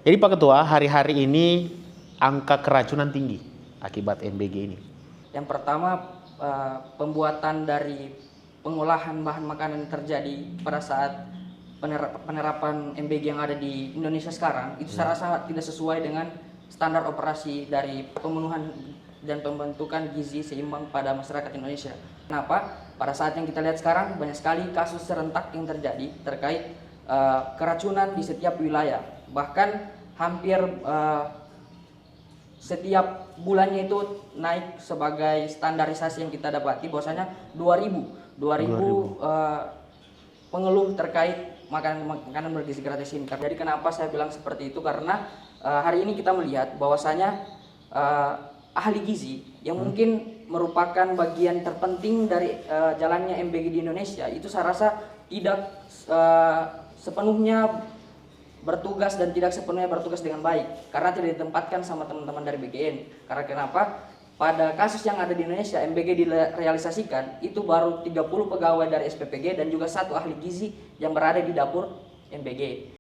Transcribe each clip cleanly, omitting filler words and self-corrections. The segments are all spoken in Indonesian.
Jadi Pak Ketua, hari-hari ini angka keracunan tinggi akibat MBG ini. Yang pertama, pembuatan dari pengolahan bahan makanan yang terjadi pada saat penerapan MBG yang ada di Indonesia sekarang itu saya rasa tidak sesuai dengan standar operasi dari pemenuhan dan pembentukan gizi seimbang pada masyarakat Indonesia. Kenapa? Pada saat yang kita lihat sekarang banyak sekali kasus serentak yang terjadi terkait keracunan di setiap wilayah. Bahkan hampir setiap bulannya itu naik sebagai standarisasi yang kita dapati bahwasanya 2000 pengeluh terkait makanan bergizi gratis ini. Jadi kenapa saya bilang seperti itu? Karena hari ini kita melihat bahwasanya ahli gizi yang mungkin merupakan bagian terpenting dari jalannya MBG di Indonesia itu saya rasa tidak sepenuhnya bertugas dan tidak sepenuhnya bertugas dengan baik karena tidak ditempatkan sama teman-teman dari BGN. Karena kenapa? Pada kasus yang ada di Indonesia MBG direalisasikan itu baru 30 pegawai dari SPPG dan juga 1 ahli gizi yang berada di dapur MBG.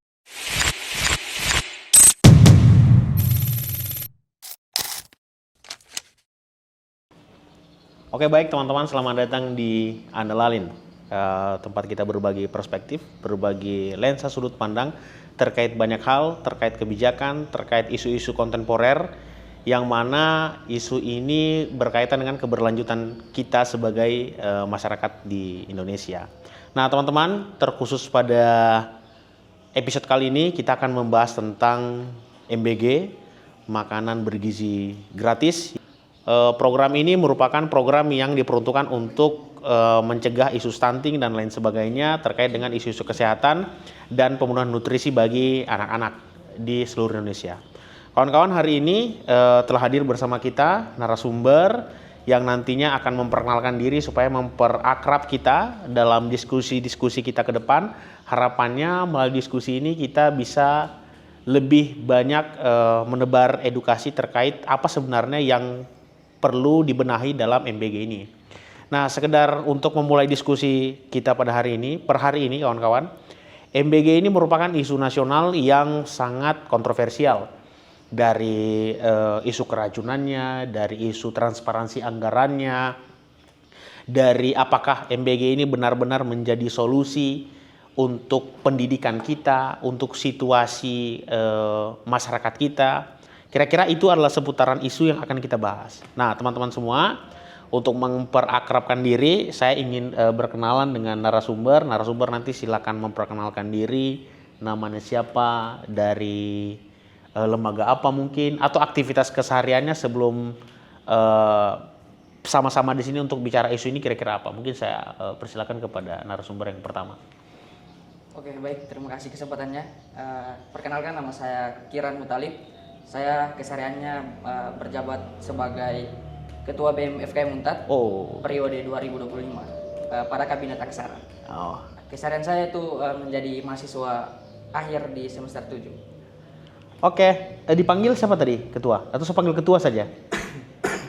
Oke, baik teman-teman, selamat datang di Andalalin, tempat kita berbagi perspektif, berbagi lensa sudut pandang terkait banyak hal, terkait kebijakan, terkait isu-isu kontemporer, yang mana isu ini berkaitan dengan keberlanjutan kita sebagai masyarakat di Indonesia. Nah teman-teman, terkhusus pada episode kali ini kita akan membahas tentang MBG, makanan bergizi gratis. Program ini merupakan program yang diperuntukkan untuk mencegah isu stunting dan lain sebagainya terkait dengan isu-isu kesehatan dan pemenuhan nutrisi bagi anak-anak di seluruh Indonesia. Kawan-kawan, hari ini telah hadir bersama kita narasumber yang nantinya akan memperkenalkan diri supaya memperakrab kita dalam diskusi-diskusi kita ke depan. Harapannya melalui diskusi ini kita bisa lebih banyak menebar edukasi terkait apa sebenarnya yang perlu dibenahi dalam MBG ini. Nah, sekedar untuk memulai diskusi kita pada hari ini, per hari ini kawan-kawan, MBG ini merupakan isu nasional yang sangat kontroversial. Dari isu keracunannya, dari isu transparansi anggarannya, dari apakah MBG ini benar-benar menjadi solusi untuk pendidikan kita, untuk situasi masyarakat kita. Kira-kira itu adalah seputaran isu yang akan kita bahas. Nah, teman-teman semua, untuk memperakrabkan diri, saya ingin berkenalan dengan narasumber. Narasumber nanti silakan memperkenalkan diri, namanya siapa, dari lembaga apa mungkin, atau aktivitas kesehariannya sebelum sama-sama di sini untuk bicara isu ini kira-kira apa. Mungkin saya persilakan kepada narasumber yang pertama. Oke, baik, terima kasih kesempatannya. Perkenalkan, nama saya Kiran Mutalib. Saya kesehariannya berjabat sebagai Ketua BEM FKM Untat periode 2025 pada Kabinet Aksara. Keseharian saya itu menjadi mahasiswa akhir di semester 7. Oke, dipanggil siapa tadi? Ketua? Atau saya panggil ketua saja?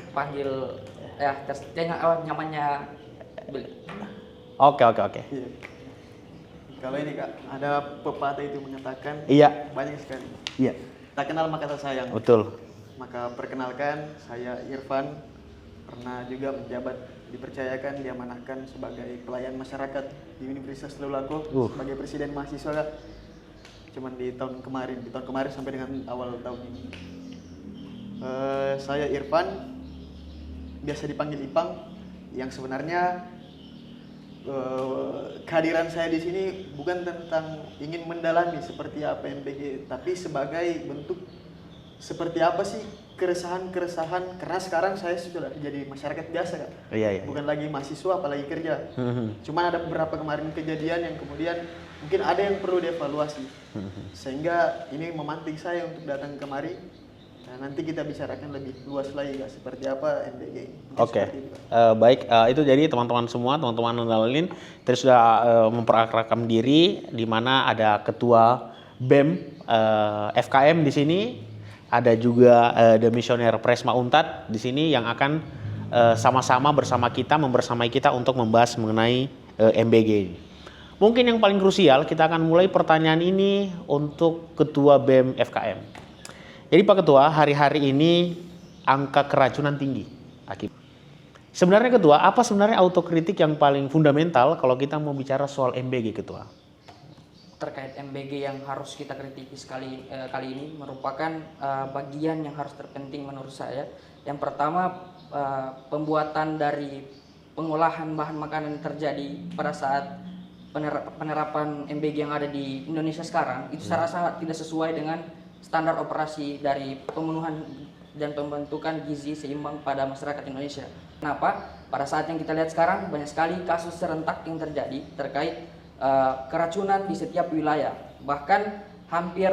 Panggil nyamannya. Oke. Iya. Kalau ini Kak, ada pepatah itu mengatakan banyak sekali. Iya. Tak kenal maka tak sayang. Betul. Maka perkenalkan, saya Irfan, pernah juga menjabat, dipercayakan, diamanahkan sebagai pelayan masyarakat di Universitas Lulako sebagai presiden mahasiswa Kak. Cuman di tahun kemarin sampai dengan awal tahun ini. Saya Irfan, biasa dipanggil Ipang, yang sebenarnya kehadiran saya di sini bukan tentang ingin mendalami seperti apa MBG, tapi sebagai bentuk seperti apa sih keresahan karena sekarang saya sudah jadi masyarakat biasa Kak. Bukan lagi mahasiswa apalagi kerja. Cuman ada beberapa kemarin kejadian yang kemudian mungkin ada yang perlu dievaluasi. Sehingga ini memantik saya untuk datang kemari. Nah, nanti kita bicarakan lebih luas lagi Kak, seperti apa MBG ini. Oke. Baik, itu jadi teman-teman semua, teman-teman Andalalin tadi sudah memperakrabkan diri, di mana ada ketua BEM FKM di sini. Ada juga Demisioner Presma Untat di sini yang akan sama-sama bersama kita membersamai kita untuk membahas mengenai MBG ini. mungkin yang paling krusial kita akan mulai pertanyaan ini untuk Ketua BEM FKM. Jadi Pak Ketua, hari-hari ini angka keracunan tinggi. Sebenarnya Ketua, apa sebenarnya autokritik yang paling fundamental kalau kita mau bicara soal MBG Ketua? Terkait MBG yang harus kita kritisi kali ini merupakan bagian yang harus terpenting menurut saya. Yang pertama, pembuatan dari pengolahan bahan makanan yang terjadi pada saat penerapan MBG yang ada di Indonesia sekarang itu saya rasa tidak sesuai dengan standar operasi dari pemenuhan dan pembentukan gizi seimbang pada masyarakat Indonesia. Kenapa? Pada saat yang kita lihat sekarang banyak sekali kasus serentak yang terjadi terkait keracunan di setiap wilayah. Bahkan hampir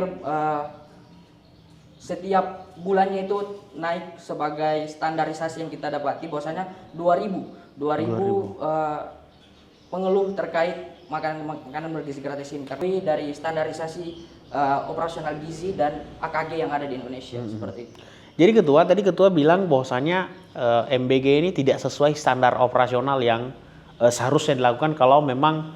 setiap bulannya itu naik sebagai standarisasi yang kita dapati bahwasanya 2000 pengeluh terkait makanan bergizi gratis ini. Tapi dari standarisasi operasional gizi dan AKG yang ada di Indonesia seperti itu. Jadi tadi Ketua bilang bahwasanya MBG ini tidak sesuai standar operasional yang seharusnya dilakukan kalau memang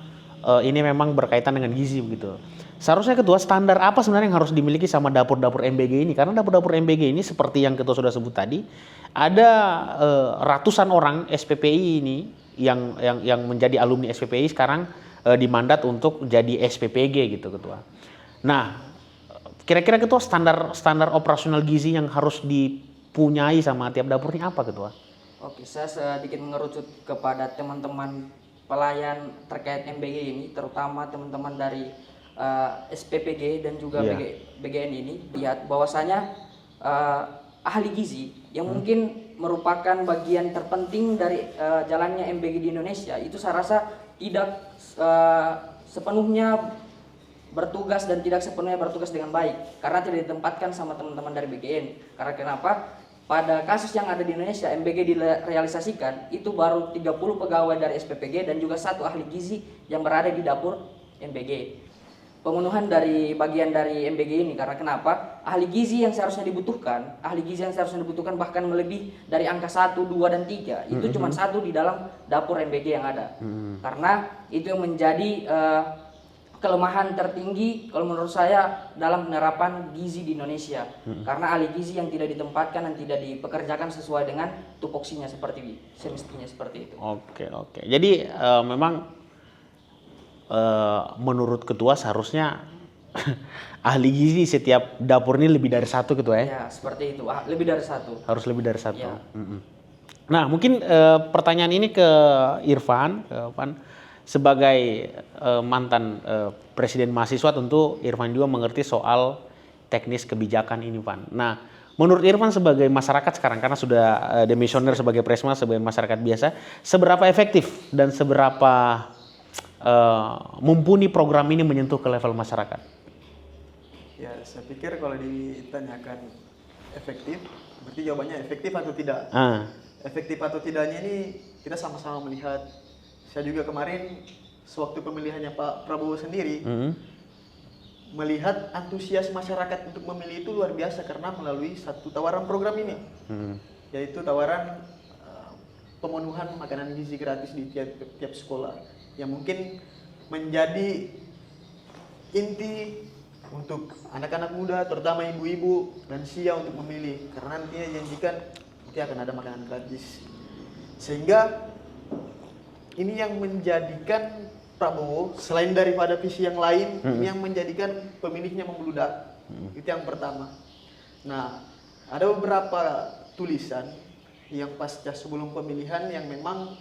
ini memang berkaitan dengan gizi begitu. Seharusnya Ketua, standar apa sebenarnya yang harus dimiliki sama dapur-dapur MBG ini? Karena dapur-dapur MBG ini seperti yang Ketua sudah sebut tadi, ada ratusan orang SPPI ini yang menjadi alumni SPPI sekarang dimandat untuk jadi SPPG gitu Ketua. Nah, kira-kira Ketua standar operasional gizi yang harus dipunyai sama tiap dapur ini apa Ketua? Oke, saya sedikit mengerucut kepada teman-teman pelayan terkait MBG ini, terutama teman-teman dari SPPG dan juga BGN ini, lihat bahwasanya ahli gizi yang mungkin merupakan bagian terpenting dari jalannya MBG di Indonesia itu saya rasa tidak sepenuhnya bertugas dan tidak sepenuhnya bertugas dengan baik karena tidak ditempatkan sama teman-teman dari BGN. Karena kenapa? Pada kasus yang ada di Indonesia MBG direalisasikan itu baru 30 pegawai dari SPPG dan juga 1 ahli gizi yang berada di dapur MBG. Pemenuhan dari bagian dari MBG ini karena kenapa? Ahli gizi yang seharusnya dibutuhkan bahkan melebihi dari angka 1, 2 dan 3 itu cuma 1 di dalam dapur MBG yang ada. Karena itu yang menjadi kelemahan tertinggi kalau menurut saya dalam penerapan gizi di Indonesia. Karena ahli gizi yang tidak ditempatkan dan tidak dipekerjakan sesuai dengan tupoksinya seperti semestinya seperti itu. Oke. Jadi memang menurut Ketua seharusnya ahli gizi setiap dapur ini lebih dari 1 Ketua ya? Ya, seperti itu. Lebih dari 1. Harus lebih dari 1. Ya. Nah, mungkin pertanyaan ini ke Irfan, sebagai mantan presiden mahasiswa tentu Irfan juga mengerti soal teknis kebijakan ini, Pan. Nah, menurut Irfan sebagai masyarakat sekarang karena sudah demisioner sebagai presma sebagai masyarakat biasa, seberapa efektif dan seberapa mumpuni program ini menyentuh ke level masyarakat? Ya, saya pikir kalau ditanyakan efektif, berarti jawabannya efektif atau tidak. Efektif atau tidaknya ini kita sama-sama melihat. Saya juga kemarin sewaktu pemilihannya Pak Prabowo sendiri melihat antusias masyarakat untuk memilih itu luar biasa karena melalui satu tawaran program ini, yaitu tawaran pemenuhan makanan gizi gratis di tiap sekolah yang mungkin menjadi inti untuk anak-anak muda, terutama ibu-ibu lansia untuk memilih karena nantinya janjikan nanti akan ada makanan gratis. Sehingga ini yang menjadikan Prabowo selain daripada visi yang lain, ini yang menjadikan pemilihnya membludak. Itu yang pertama. Nah, ada beberapa tulisan yang pasca sebelum pemilihan yang memang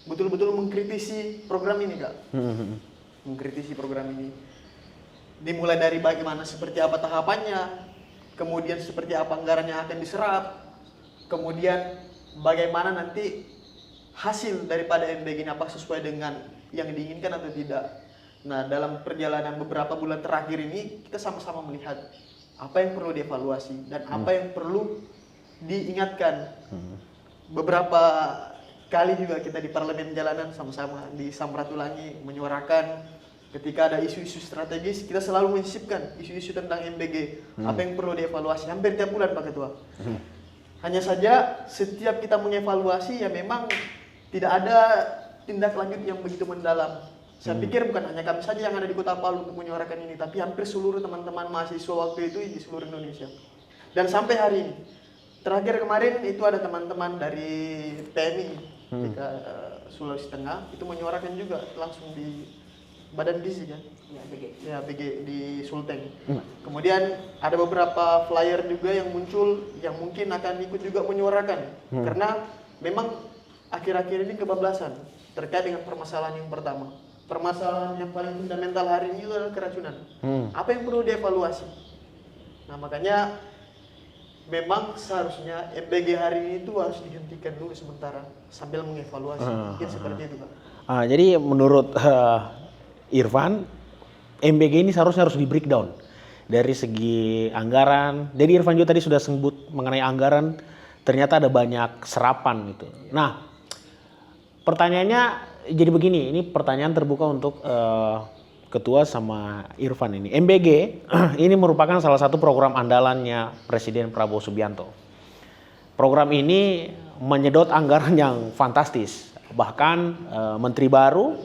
betul-betul mengkritisi program ini, Kak. Mengkritisi program ini. Dimulai dari bagaimana seperti apa tahapannya, kemudian seperti apa anggaran yang akan diserap, kemudian bagaimana nanti hasil daripada MBG ini apa sesuai dengan yang diinginkan atau tidak. Nah, dalam perjalanan beberapa bulan terakhir ini kita sama-sama melihat apa yang perlu dievaluasi dan apa yang perlu diingatkan. Beberapa kali juga kita di parlemen jalanan sama-sama di Samratulangi menyuarakan ketika ada isu-isu strategis kita selalu menyisipkan isu-isu tentang MBG, apa yang perlu dievaluasi hampir tiap bulan Pak Ketua. Hanya saja setiap kita mengevaluasi ya memang tidak ada tindak lanjut yang begitu mendalam Saya pikir bukan hanya kami saja yang ada di Kota Palu untuk menyuarakan ini, tapi hampir seluruh teman-teman mahasiswa waktu itu di seluruh Indonesia. Dan sampai hari ini, terakhir kemarin itu ada teman-teman dari PMI di Sulawesi Tengah itu menyuarakan juga langsung di Badan Gizi kan? Ya, BG di Sulteng. Kemudian ada beberapa flyer juga yang muncul yang mungkin akan ikut juga menyuarakan karena memang akhir-akhir ini kebablasan terkait dengan permasalahan yang pertama. Permasalahan yang paling fundamental hari ini adalah keracunan. Apa yang perlu dievaluasi? Nah, makanya memang seharusnya MBG hari ini itu harus dihentikan dulu sementara sambil mengevaluasi. Mungkin seperti itu, Pak. Jadi menurut Irfan, MBG ini seharusnya harus di breakdown dari segi anggaran. Jadi Irfan juga tadi sudah sebut mengenai anggaran, ternyata ada banyak serapan gitu. Nah, pertanyaannya jadi begini, ini pertanyaan terbuka untuk Ketua sama Irfan ini. MBG ini merupakan salah satu program andalannya Presiden Prabowo Subianto. Program ini menyedot anggaran yang fantastis. Bahkan Menteri baru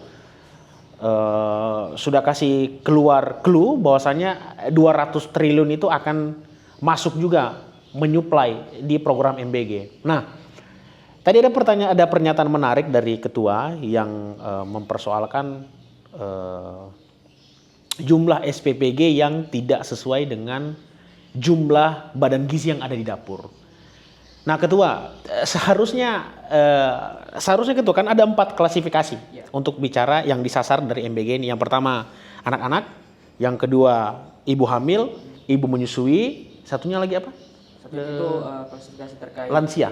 sudah kasih keluar clue bahwasanya 200 triliun itu akan masuk juga menyuplai di program MBG. Nah, tadi ada pernyataan menarik dari ketua yang mempersoalkan jumlah SPPG yang tidak sesuai dengan jumlah badan gizi yang ada di dapur. Nah, ketua, seharusnya ketua kan ada 4 klasifikasi untuk bicara yang disasar dari MBG ini. Yang pertama anak-anak, yang kedua ibu hamil, ibu menyusui, satunya lagi apa? Satu itu klasifikasi terkait lansia.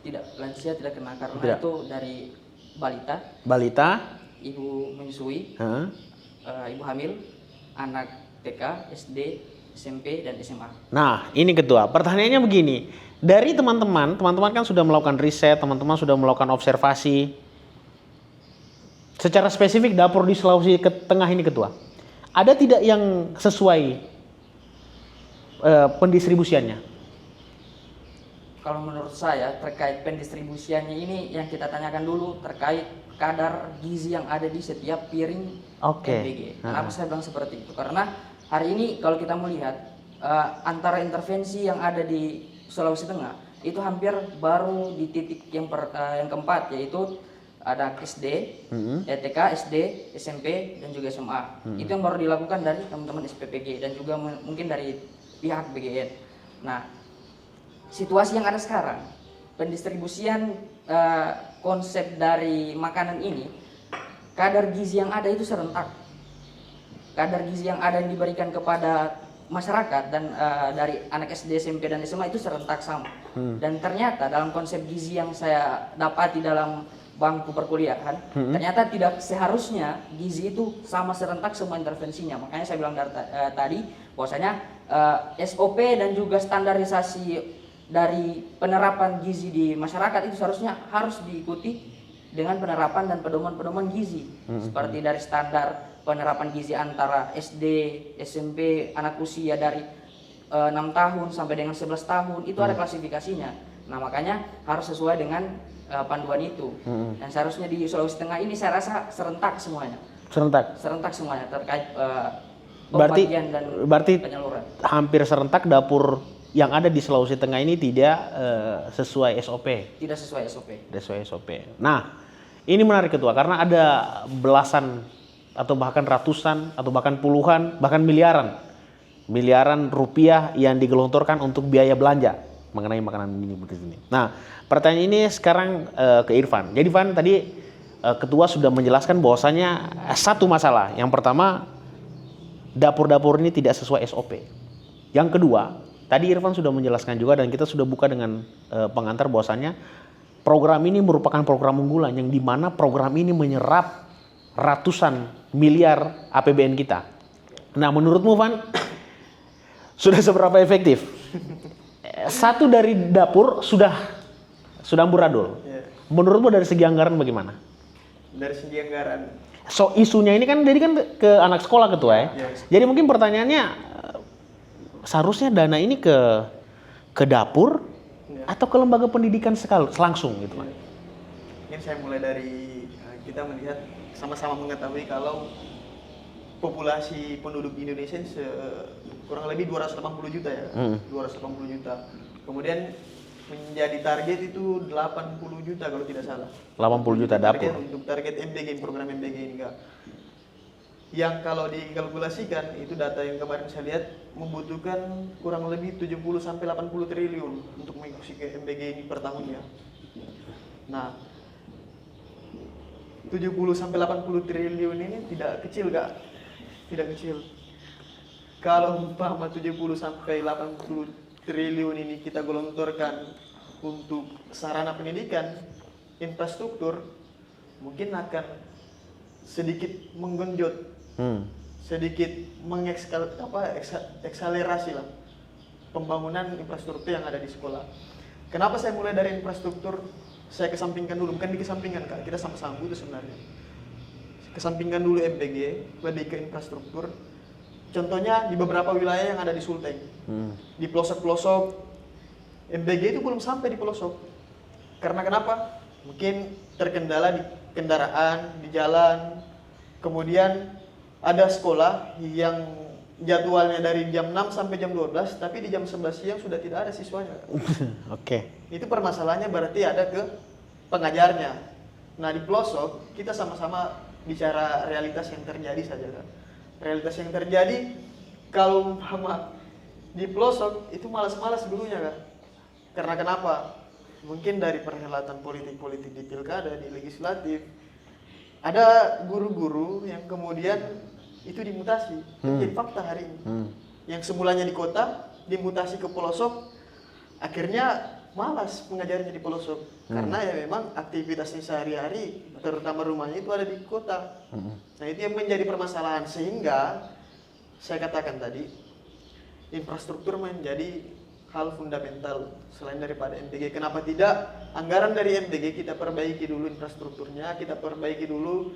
Tidak, lansia tidak kena karena Tidak. itu dari balita, ibu menyusui, ibu hamil, anak TK, SD, SMP dan SMA. Nah, ini ketua. Pertanyaannya begini. Dari teman-teman kan sudah melakukan riset, teman-teman sudah melakukan observasi. Secara spesifik dapur di Sulawesi Tengah ini ketua. Ada tidak yang sesuai pendistribusiannya? Kalau menurut saya terkait pendistribusiannya ini yang kita tanyakan dulu terkait kadar gizi yang ada di setiap piring MBG. Kenapa saya bilang seperti itu? Karena hari ini kalau kita melihat antara intervensi yang ada di Sulawesi Tengah itu hampir baru di titik yang keempat, yaitu ada SD, TK, SD, SMP dan juga SMA. Itu yang baru dilakukan dari teman-teman SPPG dan juga mungkin dari pihak BGN. Nah, situasi yang ada sekarang, pendistribusian konsep dari makanan ini, kadar gizi yang ada itu serentak. Kadar gizi yang ada yang diberikan kepada masyarakat dan dari anak SD, SMP dan SMA itu serentak sama. Dan ternyata dalam konsep gizi yang saya dapati dalam bangku perkuliahan, ternyata tidak seharusnya gizi itu sama serentak semua intervensinya. Makanya saya bilang tadi bahwasanya SOP dan juga standarisasi dari penerapan gizi di masyarakat itu seharusnya harus diikuti dengan penerapan dan pedoman-pedoman gizi seperti dari standar penerapan gizi antara SD, SMP, anak usia dari 6 tahun sampai dengan 11 tahun itu ada klasifikasinya. Nah, makanya harus sesuai dengan panduan itu. Dan seharusnya di Sulawesi Tengah ini saya rasa serentak semuanya. Serentak semuanya terkait pembagian dan penyaluran. Hampir serentak dapur yang ada di Sulawesi Tengah ini tidak sesuai SOP. Tidak sesuai SOP. Nah, ini menarik ketua karena ada belasan atau bahkan ratusan atau bahkan puluhan bahkan miliaran rupiah yang digelontorkan untuk biaya belanja mengenai makanan ini begini. Nah, pertanyaan ini sekarang ke Irfan. Jadi Irfan tadi ketua sudah menjelaskan bahwasanya satu masalah. Yang pertama, dapur-dapur ini tidak sesuai SOP. Yang kedua, tadi Irfan sudah menjelaskan juga dan kita sudah buka dengan pengantar bahwasanya program ini merupakan program unggulan yang dimana program ini menyerap ratusan miliar APBN kita. Nah, menurutmu Van, sudah seberapa efektif? Satu dari dapur sudah amburadul. Menurutmu dari segi anggaran bagaimana? Dari segi anggaran. So isunya ini kan jadi kan ke anak sekolah ketua ya. Jadi mungkin pertanyaannya seharusnya dana ini ke dapur atau ke lembaga pendidikan langsung gitu kan? Mungkin saya mulai dari kita melihat sama-sama mengetahui kalau populasi penduduk di Indonesia kurang lebih 280 juta ya. 280 juta. Kemudian menjadi target itu 80 juta kalau tidak salah. 80 juta dapur. Untuk target MBG, program MBG ini enggak. Yang kalau dikalkulasikan itu data yang kemarin saya lihat membutuhkan kurang lebih 70 sampai 80 triliun untuk mengikuti ke MBG ini per tahunnya. Nah, 70 sampai 80 triliun ini tidak kecil, Kak. Tidak kecil. Kalau umpama 70 sampai 80 triliun ini kita gelontorkan untuk sarana pendidikan, infrastruktur, mungkin akan sedikit menggenjot, sedikit mengakselerasi lah pembangunan infrastruktur yang ada di sekolah. Kenapa saya mulai dari infrastruktur? Saya kesampingkan dulu, bukan dikesampingkan Kak, kita sama-sama butuh sebenarnya. Kesampingkan dulu MPG, lebih ke infrastruktur. Contohnya di beberapa wilayah yang ada di Sulteng, di pelosok-pelosok, MPG itu belum sampai di pelosok. Karena kenapa? Mungkin terkendala di kendaraan, di jalan. Kemudian ada sekolah yang jadwalnya dari jam 6 sampai jam 12, tapi di jam 11 siang sudah tidak ada siswanya. Oke. Itu permasalahannya berarti ada ke pengajarnya. Nah di pelosok kita sama-sama bicara realitas yang terjadi saja kan. Realitas yang terjadi kalau umpama di pelosok itu malas-malas gurunya kan. Karena kenapa? Mungkin dari perhelatan politik-politik di pilkada, di legislatif, ada guru-guru yang kemudian itu dimutasi. Jadi fakta hari ini. Yang semulanya di kota dimutasi ke pelosok, akhirnya malas pengajarnya di pelosok. Karena ya memang aktivitasnya sehari-hari, terutama rumahnya itu ada di kota. Nah itu yang menjadi permasalahan, sehingga saya katakan tadi infrastruktur menjadi hal fundamental selain daripada MBG. Kenapa tidak anggaran dari MBG kita perbaiki dulu infrastrukturnya, kita perbaiki dulu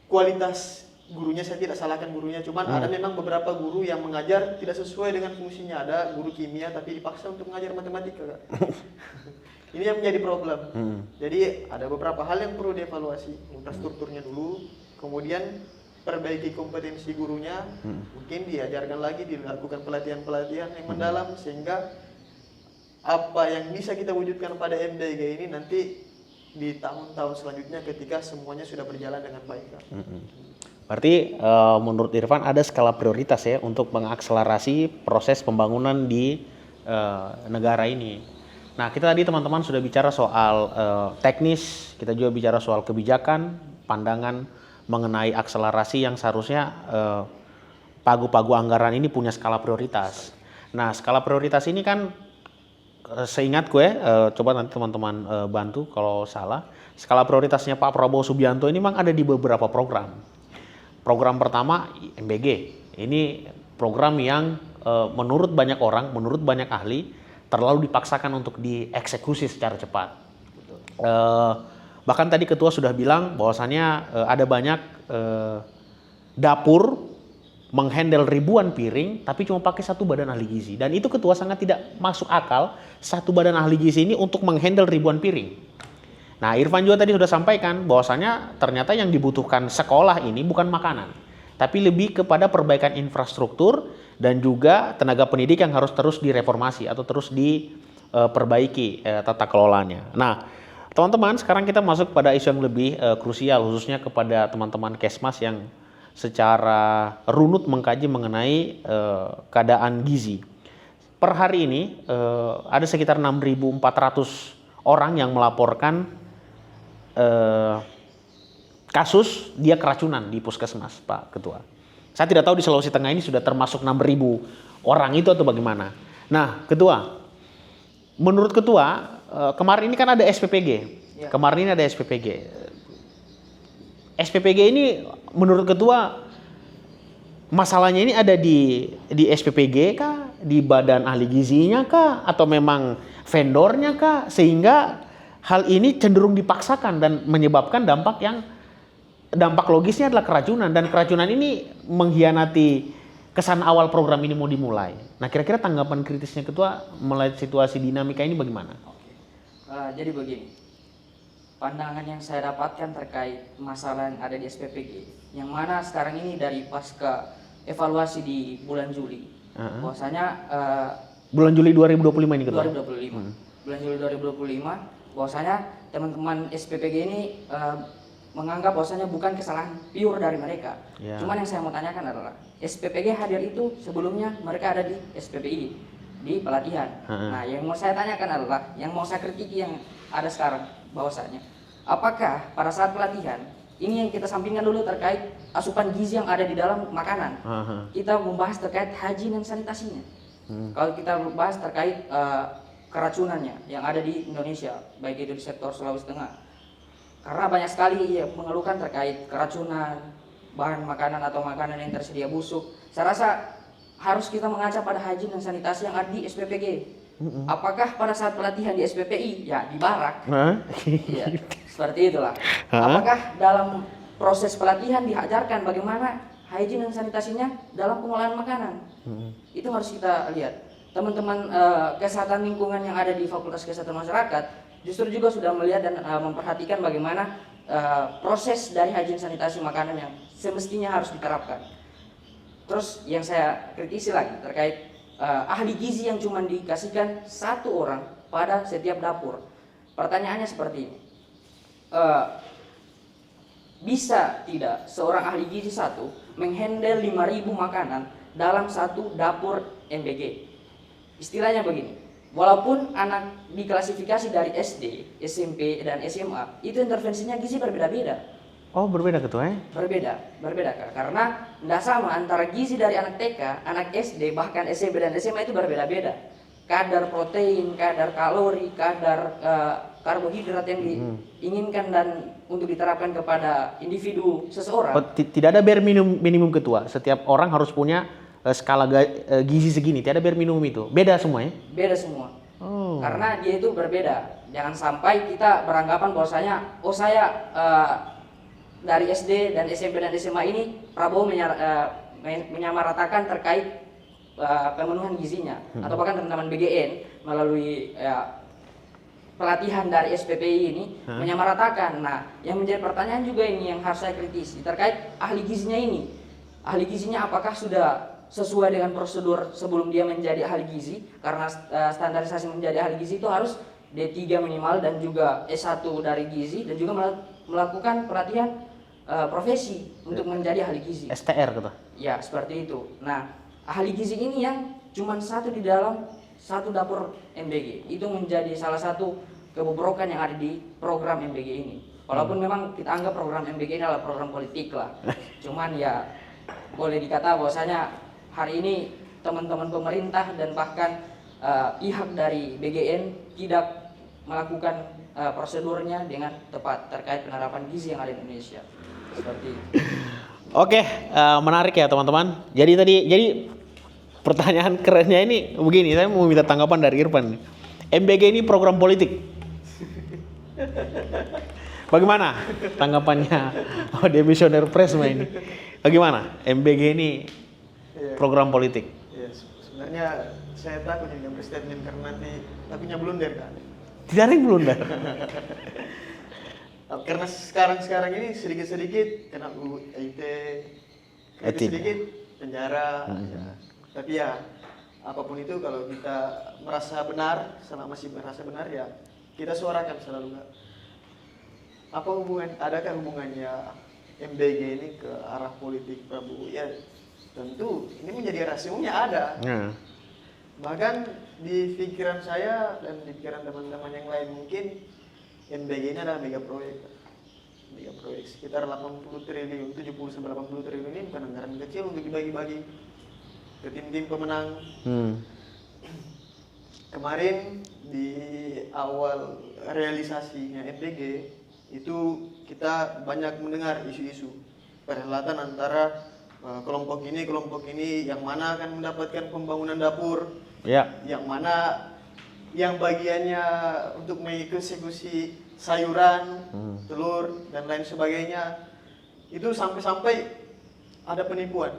kualitas gurunya. Saya tidak salahkan gurunya, cuman ada memang beberapa guru yang mengajar tidak sesuai dengan fungsinya. Ada guru kimia tapi dipaksa untuk mengajar matematika, Kak. Ini yang menjadi problem. Jadi ada beberapa hal yang perlu dievaluasi. Infrastrukturnya dulu, kemudian perbaiki kompetensi gurunya, mungkin diajarkan lagi, dilakukan pelatihan-pelatihan yang mendalam, sehingga apa yang bisa kita wujudkan pada MBG ini nanti di tahun-tahun selanjutnya ketika semuanya sudah berjalan dengan baik, Kak. Berarti menurut Irfan ada skala prioritas ya untuk mengakselerasi proses pembangunan di negara ini. Nah kita tadi teman-teman sudah bicara soal teknis, kita juga bicara soal kebijakan, pandangan mengenai akselerasi yang seharusnya pagu-pagu anggaran ini punya skala prioritas. Nah skala prioritas ini kan seingat gue, coba nanti teman-teman bantu kalau salah, skala prioritasnya Pak Prabowo Subianto ini memang ada di beberapa program. Program pertama MBG, ini program yang menurut banyak orang, menurut banyak ahli, terlalu dipaksakan untuk dieksekusi secara cepat. Bahkan tadi ketua sudah bilang bahwasannya ada banyak dapur menghandle ribuan piring, tapi cuma pakai satu badan ahli gizi. Dan itu ketua sangat tidak masuk akal, satu badan ahli gizi ini untuk menghandle ribuan piring. Nah, Irfan juga tadi sudah sampaikan bahwasanya ternyata yang dibutuhkan sekolah ini bukan makanan, tapi lebih kepada perbaikan infrastruktur dan juga tenaga pendidik yang harus terus direformasi atau terus diperbaiki tata kelolanya. Nah, teman-teman, sekarang kita masuk pada isu yang lebih krusial, khususnya kepada teman-teman Kesmas yang secara runut mengkaji mengenai keadaan gizi. Per hari ini ada sekitar 6.400 orang yang melaporkan kasus dia keracunan di puskesmas, Pak Ketua. Saya tidak tahu di Sulawesi Tengah ini sudah termasuk 6.000 orang itu atau bagaimana. Nah, Ketua, menurut Ketua, kemarin ini kan ada SPPG. Ya. Kemarin ini ada SPPG. SPPG ini menurut Ketua masalahnya ini ada di SPPG kah, di badan ahli gizinya kah, atau memang vendornya kah, sehingga hal ini cenderung dipaksakan dan menyebabkan dampak logisnya adalah keracunan, dan keracunan ini mengkhianati kesan awal program ini mau dimulai. Nah, kira-kira tanggapan kritisnya Ketua melihat situasi dinamika ini bagaimana? Jadi begini, pandangan yang saya dapatkan terkait masalah yang ada di SPPG, yang mana sekarang ini dari pasca evaluasi di bulan Juli, bahwasanya Bulan Juli 2025 ini ketua. 2025, bulan Juli 2025, bahwasanya teman-teman SPPG ini menganggap bahwasanya bukan kesalahan pure dari mereka. Ya. Cuman yang saya mau tanyakan adalah SPPG hadir itu sebelumnya mereka ada di SPPI di pelatihan. Nah, yang mau saya tanyakan adalah, yang mau saya kritiki yang ada sekarang, bahwasanya apakah pada saat pelatihan ini yang kita sampingkan dulu terkait asupan gizi yang ada di dalam makanan. Kita membahas terkait haji dan sanitasinya. Kalau kita membahas terkait keracunannya yang ada di Indonesia, baik itu di sektor Sulawesi Tengah, karena banyak sekali yang mengeluhkan terkait keracunan bahan makanan atau makanan yang tersedia busuk. Saya rasa harus kita mengaca pada haji dan sanitasi yang ada di SPPG. Apakah pada saat pelatihan di SPPI, ya di barak, ya, seperti itulah. Apakah dalam proses pelatihan diajarkan bagaimana hygiene dan sanitasinya dalam pengolahan makanan? Itu harus kita lihat. Teman-teman kesehatan lingkungan yang ada di Fakultas Kesehatan Masyarakat justru juga sudah melihat dan memperhatikan bagaimana proses dari hygiene sanitasi makanan yang semestinya harus diterapkan. Terus yang saya kritisi lagi terkait ahli gizi yang cuma dikasihkan satu orang pada setiap dapur. Pertanyaannya seperti ini, bisa tidak seorang ahli gizi satu menghandle 5.000 makanan dalam satu dapur MBG? Istilahnya begini, walaupun anak diklasifikasi dari SD, SMP, dan SMA, itu intervensinya gizi berbeda-beda. Oh, berbeda ketua ya? Berbeda Kak. Karena tidak sama antara gizi dari anak TK, anak SD, bahkan SMP dan SMA itu berbeda-beda. Kadar protein, kadar kalori, kadar karbohidrat yang diinginkan dan untuk diterapkan kepada individu seseorang. Oh, tidak ada bare minimum ketua. Setiap orang harus punya skala gizi segini. Tidak ada bare minimum itu. Beda semua ya? Beda semua. Oh. Karena dia itu berbeda. Jangan sampai kita beranggapan bahwasanya, oh saya dari SD dan SMP dan SMA ini Prabowo menyamaratakan terkait pemenuhan gizinya, atau bahkan teman-teman BGN melalui pelatihan dari SPPI ini menyamaratakan. Nah, yang menjadi pertanyaan juga ini yang harus saya kritisi terkait ahli gizinya ini. Ahli gizinya apakah sudah sesuai dengan prosedur sebelum dia menjadi ahli gizi? Karena standarisasi menjadi ahli gizi itu harus D3 minimal dan juga S1 dari gizi, dan juga melakukan pelatihan profesi untuk menjadi ahli gizi. STR kata. Ya, seperti itu. Nah, ahli gizi ini yang cuma satu di dalam satu dapur MBG, itu menjadi salah satu kebobrokan yang ada di program MBG ini. Walaupun memang kita anggap program MBG ini adalah program politik lah. Cuman ya boleh dikata bahwasanya hari ini teman-teman pemerintah dan bahkan pihak dari BGN tidak melakukan prosedurnya dengan tepat terkait penerapan gizi yang ada di Indonesia. Seperti itu. Oke, menarik ya teman-teman. Jadi pertanyaan kerennya ini begini, saya mau minta tanggapan dari Irfan. MBG ini program politik. Bagaimana tanggapannya Demisioner Presma ini? Bagaimana MBG ini program politik? Ya, sebenarnya saya takut dengan statement karena nanti takutnya blunder kan. Tidak ada yang blunder. Karena sekarang ini sedikit kena UIT, sedikit penjara. Ya. Tapi ya apapun itu kalau kita merasa benar, selama masih merasa benar ya kita suarakan selalu. Adakah hubungannya MBG ini ke arah politik Prabowo? Ya tentu ini menjadi rahasia ada. Bahkan di pikiran saya dan di pikiran teman-teman yang lain mungkin MBG ini adalah mega proyek sekitar 80 triliun, 70-80 triliun ini bukan anggaran kecil untuk dibagi-bagi ke tim-tim pemenang. Kemarin di awal realisasinya MBG itu kita banyak mendengar isu-isu perhelatan antara kelompok ini yang mana akan mendapatkan pembangunan dapur, yang mana yang bagiannya untuk mengeksekusi sayuran, telur dan lain sebagainya. Itu sampai ada penipuan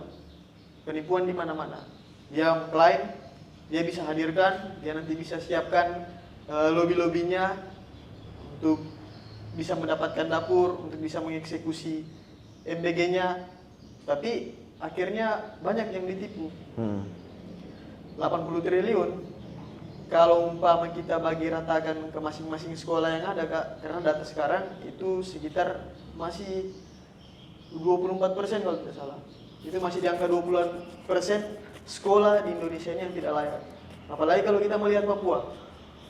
di mana-mana. Dia klaim, dia bisa hadirkan, dia nanti bisa siapkan lobby-lobbynya untuk bisa mendapatkan dapur untuk bisa mengeksekusi MBG-nya, tapi akhirnya banyak yang ditipu. 80 triliun kalau umpama kita bagi ratakan ke masing-masing sekolah yang ada, Kak, karena data sekarang itu sekitar masih 24% kalau tidak salah. Itu masih di angka 20% sekolah di Indonesia ini yang tidak layak. Apalagi kalau kita melihat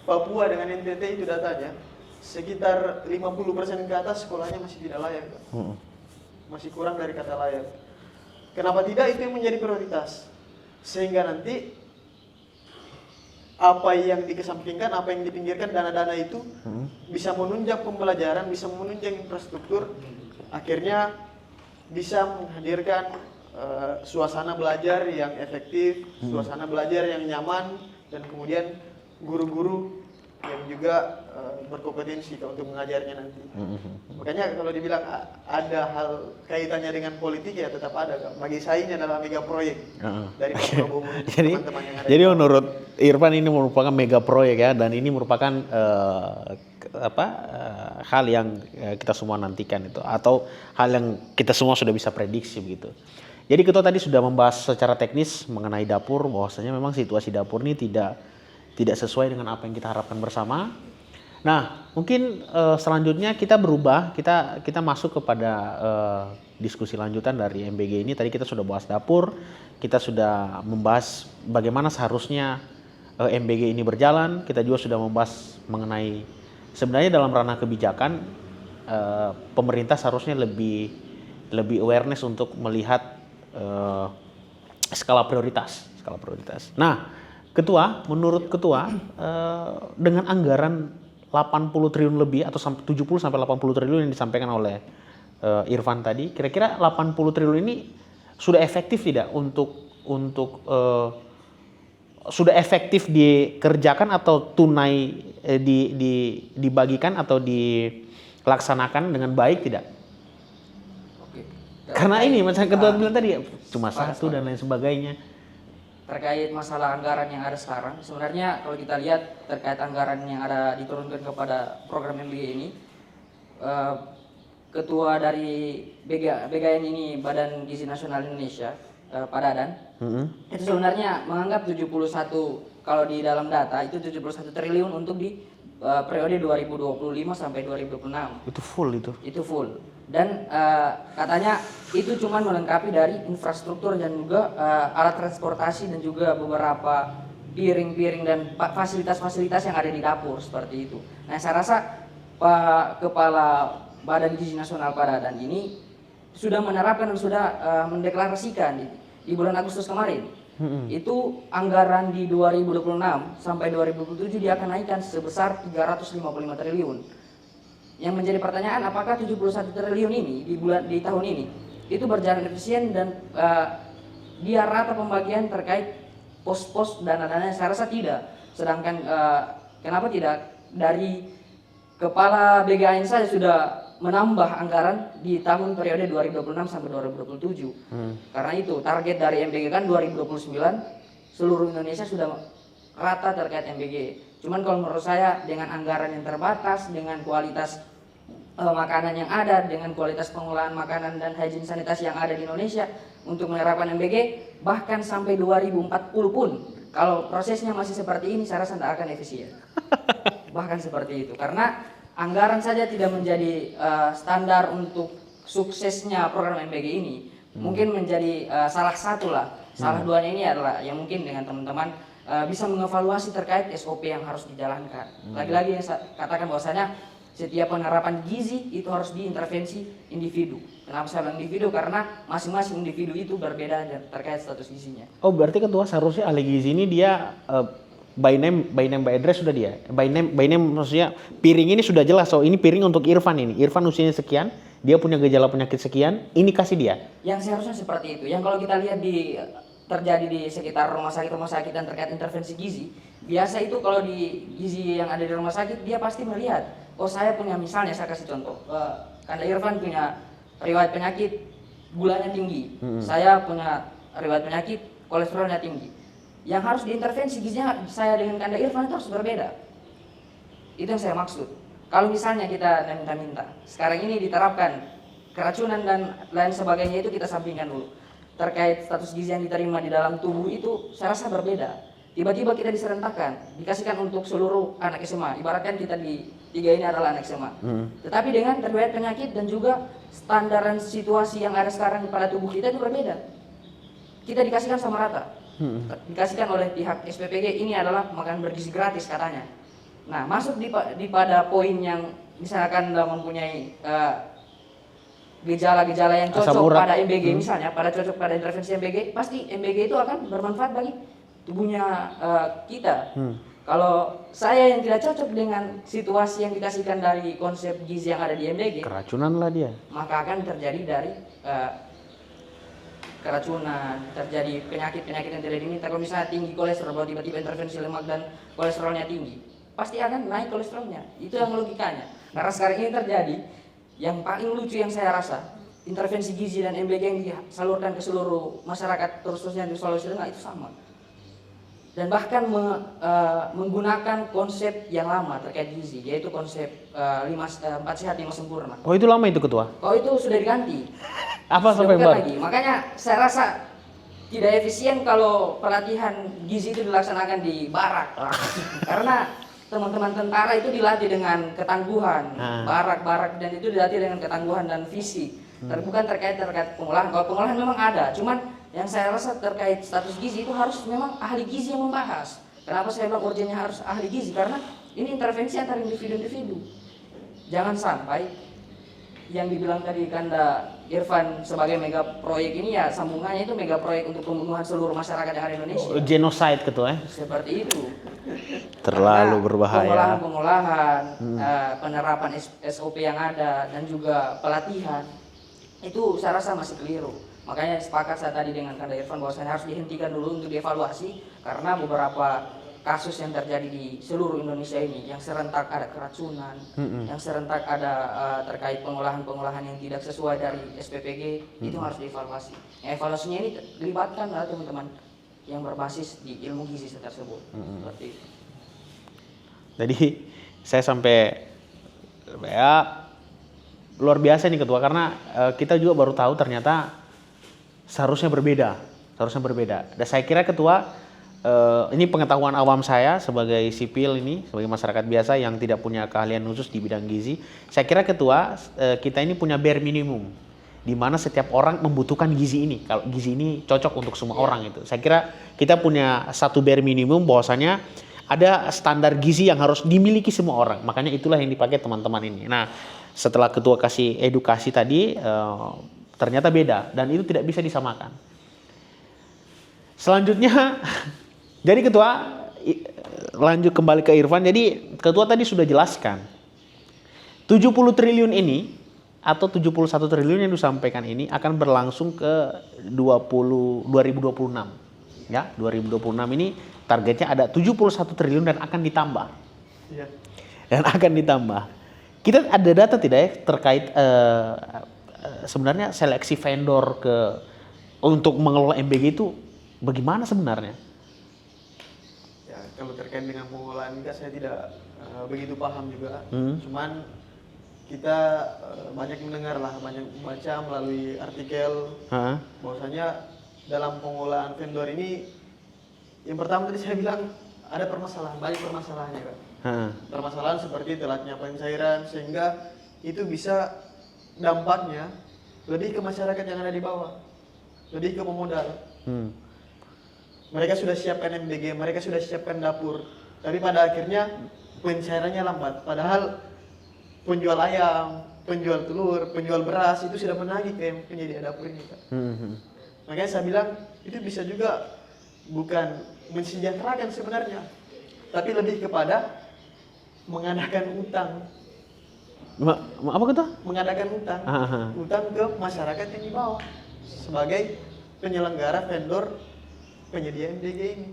Papua dengan NTT itu datanya sekitar 50% ke atas sekolahnya masih tidak layak, Kak. Masih kurang dari kata layak. Kenapa tidak? Itu yang menjadi prioritas. Sehingga nanti apa yang dikesampingkan, apa yang dipinggirkan, dana-dana itu bisa menunjang pembelajaran, bisa menunjang infrastruktur, akhirnya bisa menghadirkan suasana belajar yang efektif, suasana belajar yang nyaman, dan kemudian guru-guru yang juga berkompetensi untuk mengajarnya nanti. Makanya kalau dibilang ada hal kaitannya dengan politik, ya tetap ada, Kak. Bagi saya ini adalah mega proyek dari Pak Prabowo teman-teman yang ada. Jadi menurut Irfan ini merupakan mega proyek ya, dan ini merupakan hal yang kita semua nantikan itu, atau hal yang kita semua sudah bisa prediksi begitu. Jadi ketua tadi sudah membahas secara teknis mengenai dapur, bahwasanya memang situasi dapur ini tidak sesuai dengan apa yang kita harapkan bersama. Nah, mungkin selanjutnya kita berubah, kita masuk kepada diskusi lanjutan dari MBG ini. Tadi kita sudah bahas dapur, kita sudah membahas bagaimana seharusnya MBG ini berjalan. Kita juga sudah membahas mengenai sebenarnya dalam ranah kebijakan pemerintah seharusnya lebih awareness untuk melihat skala prioritas. Nah, Ketua, menurut Ketua dengan anggaran 80 triliun lebih atau 70 sampai 80 triliun yang disampaikan oleh Irfan tadi, kira-kira 80 triliun ini sudah efektif tidak untuk sudah efektif dikerjakan atau tunai dibagikan atau dilaksanakan dengan baik tidak? Oke. Karena ini macam Ketua bilang tadi cuma satu dan lain sebagainya. Terkait masalah anggaran yang ada sekarang, sebenarnya kalau kita lihat terkait anggaran yang ada diturunkan kepada program MBG ini, ketua dari BGN ini, Badan Gizi Nasional Indonesia, Pak Dadan, itu sebenarnya menganggap 71, kalau di dalam data itu 71 triliun untuk di periode 2025 sampai 2026. Itu full itu. Itu full. Dan katanya itu cuma melengkapi dari infrastruktur dan juga alat transportasi dan juga beberapa piring-piring dan fasilitas-fasilitas yang ada di dapur seperti itu. Nah, saya rasa Pak Kepala Badan Gizi Nasional Pak Dadan ini sudah menerapkan dan sudah mendeklarasikan di bulan Agustus kemarin. Itu anggaran di 2026 sampai 2027 dia akan naikkan sebesar 355 triliun. Yang menjadi pertanyaan, apakah 71 triliun ini di tahun ini itu berjalan efisien dan dia rata pembagian terkait pos-pos dana-dana? Saya rasa tidak. Sedangkan kenapa tidak? Dari kepala BGN saja sudah menambah anggaran di tahun periode 2026 sampai 2027. Karena itu target dari MBG kan 2029 seluruh Indonesia sudah rata terkait MBG. Cuman kalau menurut saya dengan anggaran yang terbatas, dengan kualitas makanan yang ada, dengan kualitas pengolahan makanan dan hygiene sanitasi yang ada di Indonesia untuk menerapkan MBG, bahkan sampai 2040 pun kalau prosesnya masih seperti ini saya rasa tidak akan efisien. Bahkan seperti itu, karena anggaran saja tidak menjadi standar untuk suksesnya program MBG ini. Mungkin menjadi salah satu lah, salah duanya ini adalah yang mungkin dengan teman-teman bisa mengevaluasi terkait SOP yang harus dijalankan. Lagi-lagi yang saya katakan bahwasanya setiap penerapan gizi itu harus diintervensi individu. Kenapa saya bilang individu? Karena masing-masing individu itu berbeda terkait status gizinya. Oh, berarti Ketua seharusnya ahli gizi ini dia by name by address sudah dia. By name maksudnya piring ini sudah jelas. So ini piring untuk Irfan ini. Irfan usianya sekian, dia punya gejala penyakit sekian, ini kasih dia. Yang seharusnya seperti itu. Yang kalau kita lihat terjadi di sekitar rumah sakit dan terkait intervensi gizi, biasa itu kalau di gizi yang ada di rumah sakit dia pasti melihat, oh saya punya, misalnya saya kasih contoh, Kanda Irfan punya riwayat penyakit gulanya tinggi, saya punya riwayat penyakit kolesterolnya tinggi. Yang harus diintervensi gizinya saya dengan Kanda Irfan itu harus berbeda. Itu yang saya maksud. kalau misalnya kita minta-minta, sekarang ini diterapkan keracunan dan lain sebagainya itu kita sampingkan dulu. Terkait status gizi yang diterima di dalam tubuh itu saya rasa berbeda. Tiba-tiba kita diserentakkan, dikasihkan untuk seluruh anak SMA. Ibaratkan kita di 3 ini adalah anak SMA. Tetapi dengan riwayat penyakit dan juga standar dan situasi yang ada sekarang pada tubuh kita itu berbeda. Kita dikasihkan sama rata. Dikasihkan oleh pihak SPPG ini adalah makanan bergizi gratis katanya. Nah, masuk di pada poin yang misalkan Anda mempunyai gejala-gejala yang Asam cocok urat. pada MBG misalnya, cocok pada intervensi MBG, pasti MBG itu akan bermanfaat bagi tubuhnya kita. Kalau saya yang tidak cocok dengan situasi yang dikasihkan dari konsep gizi yang ada di MBG, Keracunan lah dia. maka akan terjadi dari keracunan, terjadi penyakit-penyakit yang tidak diminta. Kalau misalnya tinggi kolesterol, tiba-tiba intervensi lemak dan kolesterolnya tinggi, pasti akan naik kolesterolnya. Itu yang logikanya. Karena sekarang ini terjadi, yang paling lucu yang saya rasa, intervensi gizi dan MBG yang disalurkan ke seluruh masyarakat, terusnya di Sulawesi Tengah itu sama. Dan bahkan menggunakan konsep yang lama terkait gizi, yaitu konsep 4 sehat 5 sempurna. Oh itu lama itu ketua? Oh itu sudah diganti. Apa Sudah sampai bukan baru? lagi. Makanya saya rasa tidak efisien kalau pelatihan gizi itu dilaksanakan di barak. Karena teman-teman tentara itu dilatih dengan ketangguhan, barak-barak, dan itu dilatih dengan ketangguhan dan fisik. Tapi bukan terkait pengolahan. Kalau pengolahan memang ada, cuman yang saya rasa terkait status gizi itu harus memang ahli gizi yang membahas. Kenapa saya bilang urgennya harus ahli gizi? Karena ini intervensi antar individu-individu. Jangan sampai yang dibilang tadi Kanda Irfan sebagai mega proyek ini ya sambungannya itu mega proyek untuk pembunuhan seluruh masyarakat yang ada di Indonesia. Genocide ketua ya? Seperti itu. Terlalu Karena berbahaya. Pengolahan, penerapan SOP yang ada dan juga pelatihan itu saya rasa masih keliru. Makanya sepakat saya tadi dengan Kanda Irfan bahwa saya harus dihentikan dulu untuk dievaluasi karena beberapa kasus yang terjadi di seluruh Indonesia ini yang serentak ada keracunan, yang serentak ada terkait pengolahan-pengolahan yang tidak sesuai dari SPPG itu harus dievaluasi. Evaluasinya ini dilibatkan teman-teman yang berbasis di ilmu gizi tersebut. Seperti itu. Jadi saya sampai ya luar biasa nih ketua karena kita juga baru tahu ternyata seharusnya berbeda. Dan saya kira ketua ini pengetahuan awam saya sebagai sipil ini, sebagai masyarakat biasa yang tidak punya keahlian khusus di bidang gizi. Saya kira ketua kita ini punya bare minimum di mana setiap orang membutuhkan gizi ini. Kalau gizi ini cocok untuk semua orang itu. Saya kira kita punya satu bare minimum bahwasanya ada standar gizi yang harus dimiliki semua orang. Makanya itulah yang dipakai teman-teman ini. Nah, setelah ketua kasih edukasi tadi ternyata beda dan itu tidak bisa disamakan. Selanjutnya jadi ketua lanjut kembali ke Irfan. Jadi ketua tadi sudah jelaskan 70 triliun ini atau 71 triliun yang disampaikan ini akan berlangsung ke 2026. Ya, 2026 ini targetnya ada 71 triliun dan akan ditambah. Iya. Dan akan ditambah. Kita ada data tidak ya terkait sebenarnya seleksi vendor untuk mengelola MBG itu bagaimana sebenarnya? Ya, kalau terkait dengan pengolahan gas saya tidak begitu paham juga. Cuman kita banyak mendengar lah, banyak membaca melalui artikel bahwasanya dalam pengolahan vendor ini yang pertama tadi saya bilang ada permasalahan, banyak permasalahannya kan. Permasalahan seperti telatnya pencairan sehingga itu bisa dampaknya lebih ke masyarakat yang ada di bawah, lebih ke pemodal. Mereka sudah siapkan MBG, mereka sudah siapkan dapur, tapi pada akhirnya pencairannya lambat. Padahal penjual ayam, penjual telur, penjual beras itu sudah menagih ke penyedia dapur ini, Kak. Makanya saya bilang itu bisa juga bukan mensejahterakan sebenarnya, tapi lebih kepada mengadakan utang. Apa kata? Mengadakan utang, utang ke masyarakat yang di bawah sebagai penyelenggara vendor penyedia MBG ini.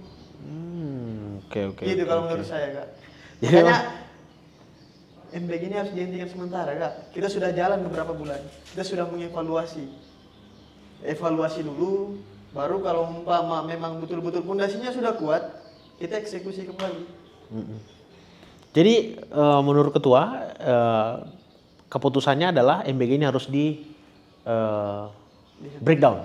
Oke. Gitu kalau menurut saya, Kak. Jadi Makanya MBG ini harus dihentikan sementara, Kak. Kita sudah jalan beberapa bulan, kita sudah mengevaluasi. Evaluasi dulu, baru kalau umpama memang betul-betul pondasinya sudah kuat, kita eksekusi kembali. Jadi menurut ketua keputusannya adalah MBG ini harus di breakdown.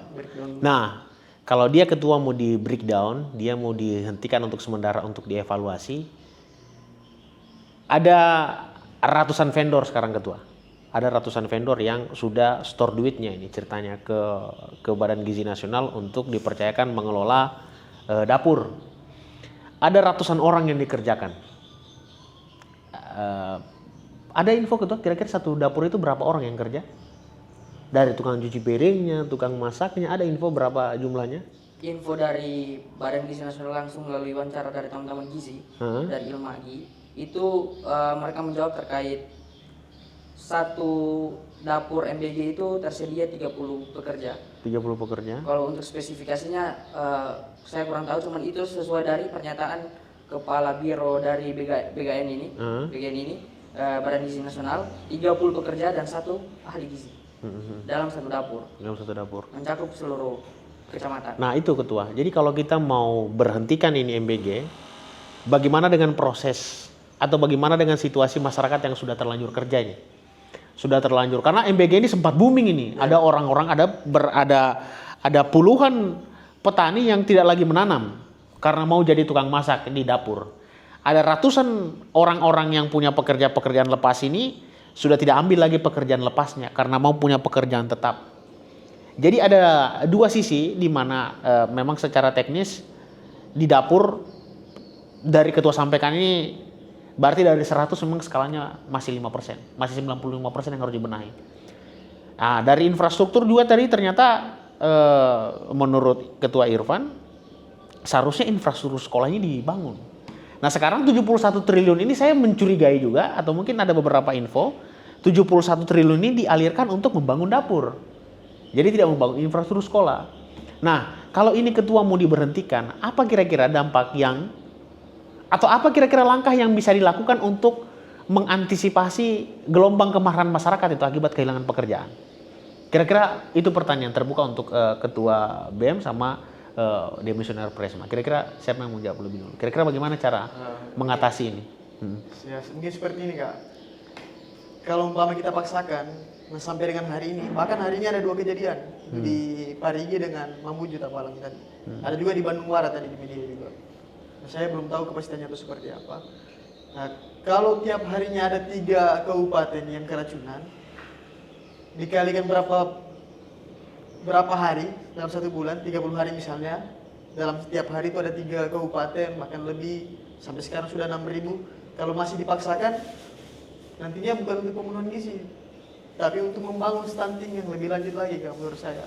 Nah, kalau dia ketua mau di breakdown, dia mau dihentikan untuk sementara untuk dievaluasi. Ada ratusan vendor sekarang ketua. Ada ratusan vendor yang sudah store duitnya ini ceritanya ke Badan Gizi Nasional untuk dipercayakan mengelola dapur. Ada ratusan orang yang dikerjakan. Ada info ketua kira-kira satu dapur itu berapa orang yang kerja? Dari tukang cuci piringnya, tukang masaknya, ada info berapa jumlahnya? Info dari Badan Gizi Nasional langsung melalui wawancara dari teman-teman gizi dari Ilmagi itu mereka menjawab terkait satu dapur MBG itu tersedia 30 pekerja. 30 pekerja. Kalau untuk spesifikasinya saya kurang tahu, cuman itu sesuai dari pernyataan Kepala Biro dari BGN ini, Badan Gizi Nasional, 30 pekerja dan 1 ahli gizi dalam satu dapur. Dalam satu dapur. Mencakup seluruh kecamatan. Nah itu ketua. Jadi kalau kita mau berhentikan ini MBG, bagaimana dengan proses atau bagaimana dengan situasi masyarakat yang sudah terlanjur kerja ini? Sudah terlanjur karena MBG ini sempat booming ini. Ada orang-orang, ada puluhan petani yang tidak lagi menanam karena mau jadi tukang masak di dapur. Ada ratusan orang-orang yang punya pekerjaan lepas ini sudah tidak ambil lagi pekerjaan lepasnya karena mau punya pekerjaan tetap. Jadi ada dua sisi di mana memang secara teknis di dapur dari ketua sampaikan ini berarti dari 100 memang skalanya masih 5%, masih 95% yang harus dibenahi. Nah, dari infrastruktur juga tadi ternyata menurut Ketua Irfan seharusnya infrastruktur sekolah ini dibangun. Nah sekarang 71 triliun ini saya mencurigai juga atau mungkin ada beberapa info 71 triliun ini dialirkan untuk membangun dapur. Jadi tidak membangun infrastruktur sekolah. Nah kalau ini ketua mau diberhentikan, apa kira-kira dampak yang atau apa kira-kira langkah yang bisa dilakukan untuk mengantisipasi gelombang kemarahan masyarakat itu akibat kehilangan pekerjaan? Kira-kira itu pertanyaan terbuka untuk Ketua BEM sama Demisioner Presma. Kira-kira siapa yang mau jawab lebih dulu? Kira-kira bagaimana cara mengatasi ini? Ya, mungkin seperti ini Kak. Kalau umpama kita paksakan, nah sampai dengan hari ini, bahkan hari ini ada 2 kejadian di Parigi dengan Mamuju Tapalang tadi. Ada juga di Bandung Barat tadi di media juga. Nah, saya belum tahu kepastiannya itu seperti apa. Nah, kalau tiap harinya ada 3 kabupaten yang keracunan, dikalikan berapa hari dalam 1 bulan, 30 hari misalnya, dalam setiap hari itu ada 3 kabupaten, bahkan lebih, sampai sekarang sudah 6.000. Kalau masih dipaksakan, nantinya bukan untuk pemenuhan gizi, tapi untuk membangun stunting yang lebih lanjut lagi menurut saya.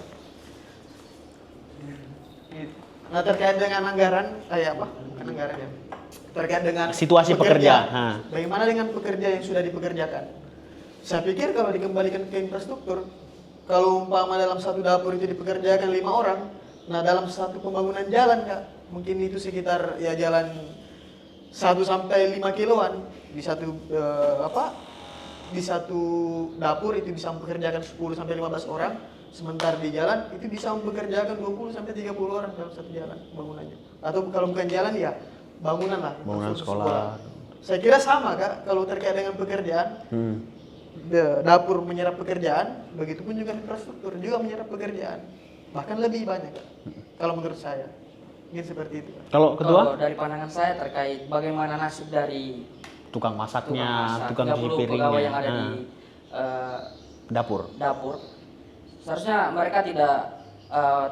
Nah terkait dengan anggaran, bukan anggaran ya, terkait dengan situasi pekerja. Bagaimana dengan pekerja yang sudah dipekerjakan? Saya pikir kalau dikembalikan ke infrastruktur, kalau umpama dalam satu dapur itu dipekerjakan 5 orang, nah dalam satu pembangunan jalan Kak, mungkin itu sekitar ya jalan 1 sampai 5 kiloan di satu dapur itu bisa mempekerjakan 10 sampai 15 orang, sementara di jalan itu bisa mempekerjakan 20 sampai 30 orang dalam satu jalan bangunannya. Atau kalau bukan jalan ya bangunan lah, bangunan sekolah. Saya kira sama Kak kalau terkait dengan pekerjaan. Dapur menyerap pekerjaan, begitupun juga infrastruktur juga menyerap pekerjaan, bahkan lebih banyak kalau menurut saya. Ini seperti itu. Kalau ketua? Kalau dari pandangan saya terkait bagaimana nasib dari tukang masaknya, tukang cuci 30 pegawai yang ada piringnya, di dapur. Seharusnya mereka tidak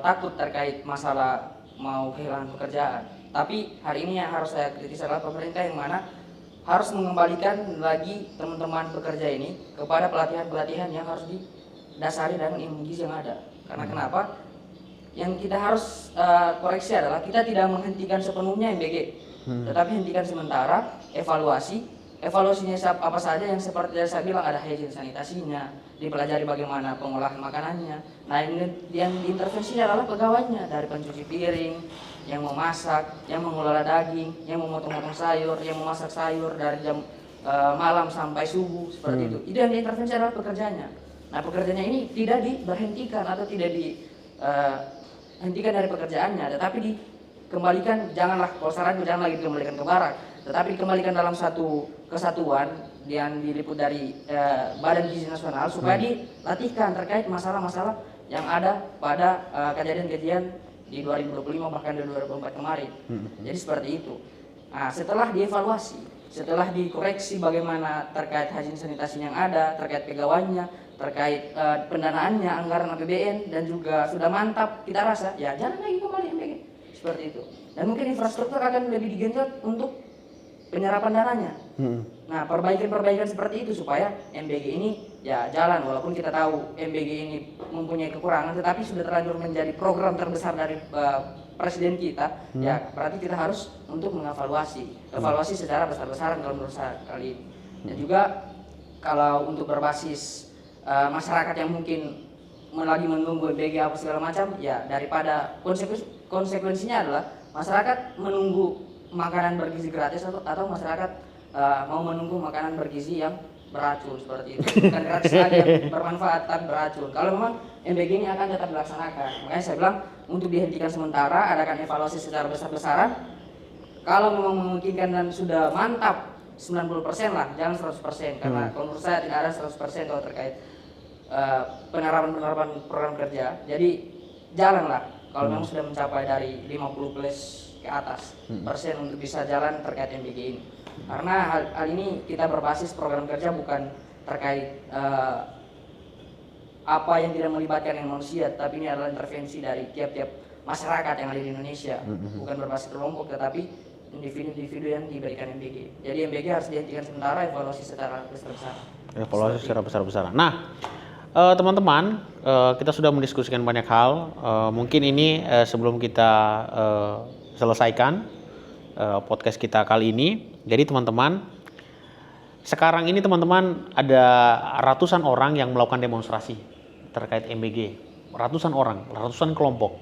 takut terkait masalah mau kehilangan pekerjaan. Tapi hari ini yang harus saya kritis adalah pemerintah yang mana harus mengembalikan lagi teman-teman pekerja ini kepada pelatihan-pelatihan yang harus didasari dengan ilmu gizi yang ada. Karena kenapa? Yang kita harus koreksi adalah kita tidak menghentikan sepenuhnya MBG, tetapi hentikan sementara, evaluasinya apa saja yang seperti yang saya bilang, ada hygiene sanitasinya, dipelajari bagaimana pengolahan makanannya. Nah yang diintervensinya adalah pegawainya, dari pencuci piring, yang memasak, yang mengelola daging, yang memotong-motong sayur, yang memasak sayur dari jam malam sampai subuh, seperti itu. Itu yang diintervensi adalah pekerjanya. Nah pekerjanya ini tidak diberhentikan atau tidak dihentikan dari pekerjaannya, tetapi dikembalikan, janganlah, kalau saranku jangan lagi dikembalikan ke barak, tetapi dikembalikan dalam satu kesatuan yang diliput dari Badan Gizi Nasional supaya dilatihkan terkait masalah-masalah yang ada pada kejadian-kejadian di 2025 bahkan di 2024 kemarin. Jadi seperti itu. Nah, setelah dievaluasi, setelah dikoreksi bagaimana terkait hajin sanitasi yang ada, terkait pegawainya, terkait pendanaannya, anggaran APBN, dan juga sudah mantap kita rasa, ya jalan lagi kembali MBG. Seperti itu. Dan mungkin infrastruktur akan lebih digenjot untuk penyerapan dananya. Nah, perbaikan-perbaikan seperti itu supaya MBG ini ya jalan, walaupun kita tahu MBG ini mempunyai kekurangan, tetapi sudah terlanjur menjadi program terbesar dari presiden kita, ya berarti kita harus untuk evaluasi secara besar-besaran kalau menurut saya kali ini. Dan juga kalau untuk berbasis masyarakat yang mungkin lagi menunggu MBG apa segala macam, ya daripada konsekuensinya adalah masyarakat menunggu makanan bergizi gratis atau masyarakat mau menunggu makanan bergizi yang beracun seperti itu. Bukan gratis saja yang bermanfaat tapi beracun. Kalau memang MBG ini akan tetap dilaksanakan. Makanya saya bilang untuk dihentikan sementara, adakan evaluasi secara besar-besaran. Kalau memang memungkinkan dan sudah mantap 90% lah, jangan 100%. Karena kalau menurut saya tidak ada 100% kalau terkait penerapan program kerja. Jadi jalanlah kalau memang sudah mencapai dari 50 plus ke atas persen untuk bisa jalan terkait MBG ini. Karena hal ini kita berbasis program kerja bukan terkait apa yang tidak melibatkan manusia, tapi ini adalah intervensi dari tiap-tiap masyarakat yang ada di Indonesia, bukan berbasis kelompok tetapi individu-individu yang diberikan MBG. Jadi MBG harus dihentikan sementara, evaluasi secara besar-besaran. Evaluasi secara besar-besaran. Nah, teman-teman, kita sudah mendiskusikan banyak hal. Mungkin ini sebelum kita selesaikan podcast kita kali ini. Jadi teman-teman, sekarang ini teman-teman ada ratusan orang yang melakukan demonstrasi terkait MBG. Ratusan orang, ratusan kelompok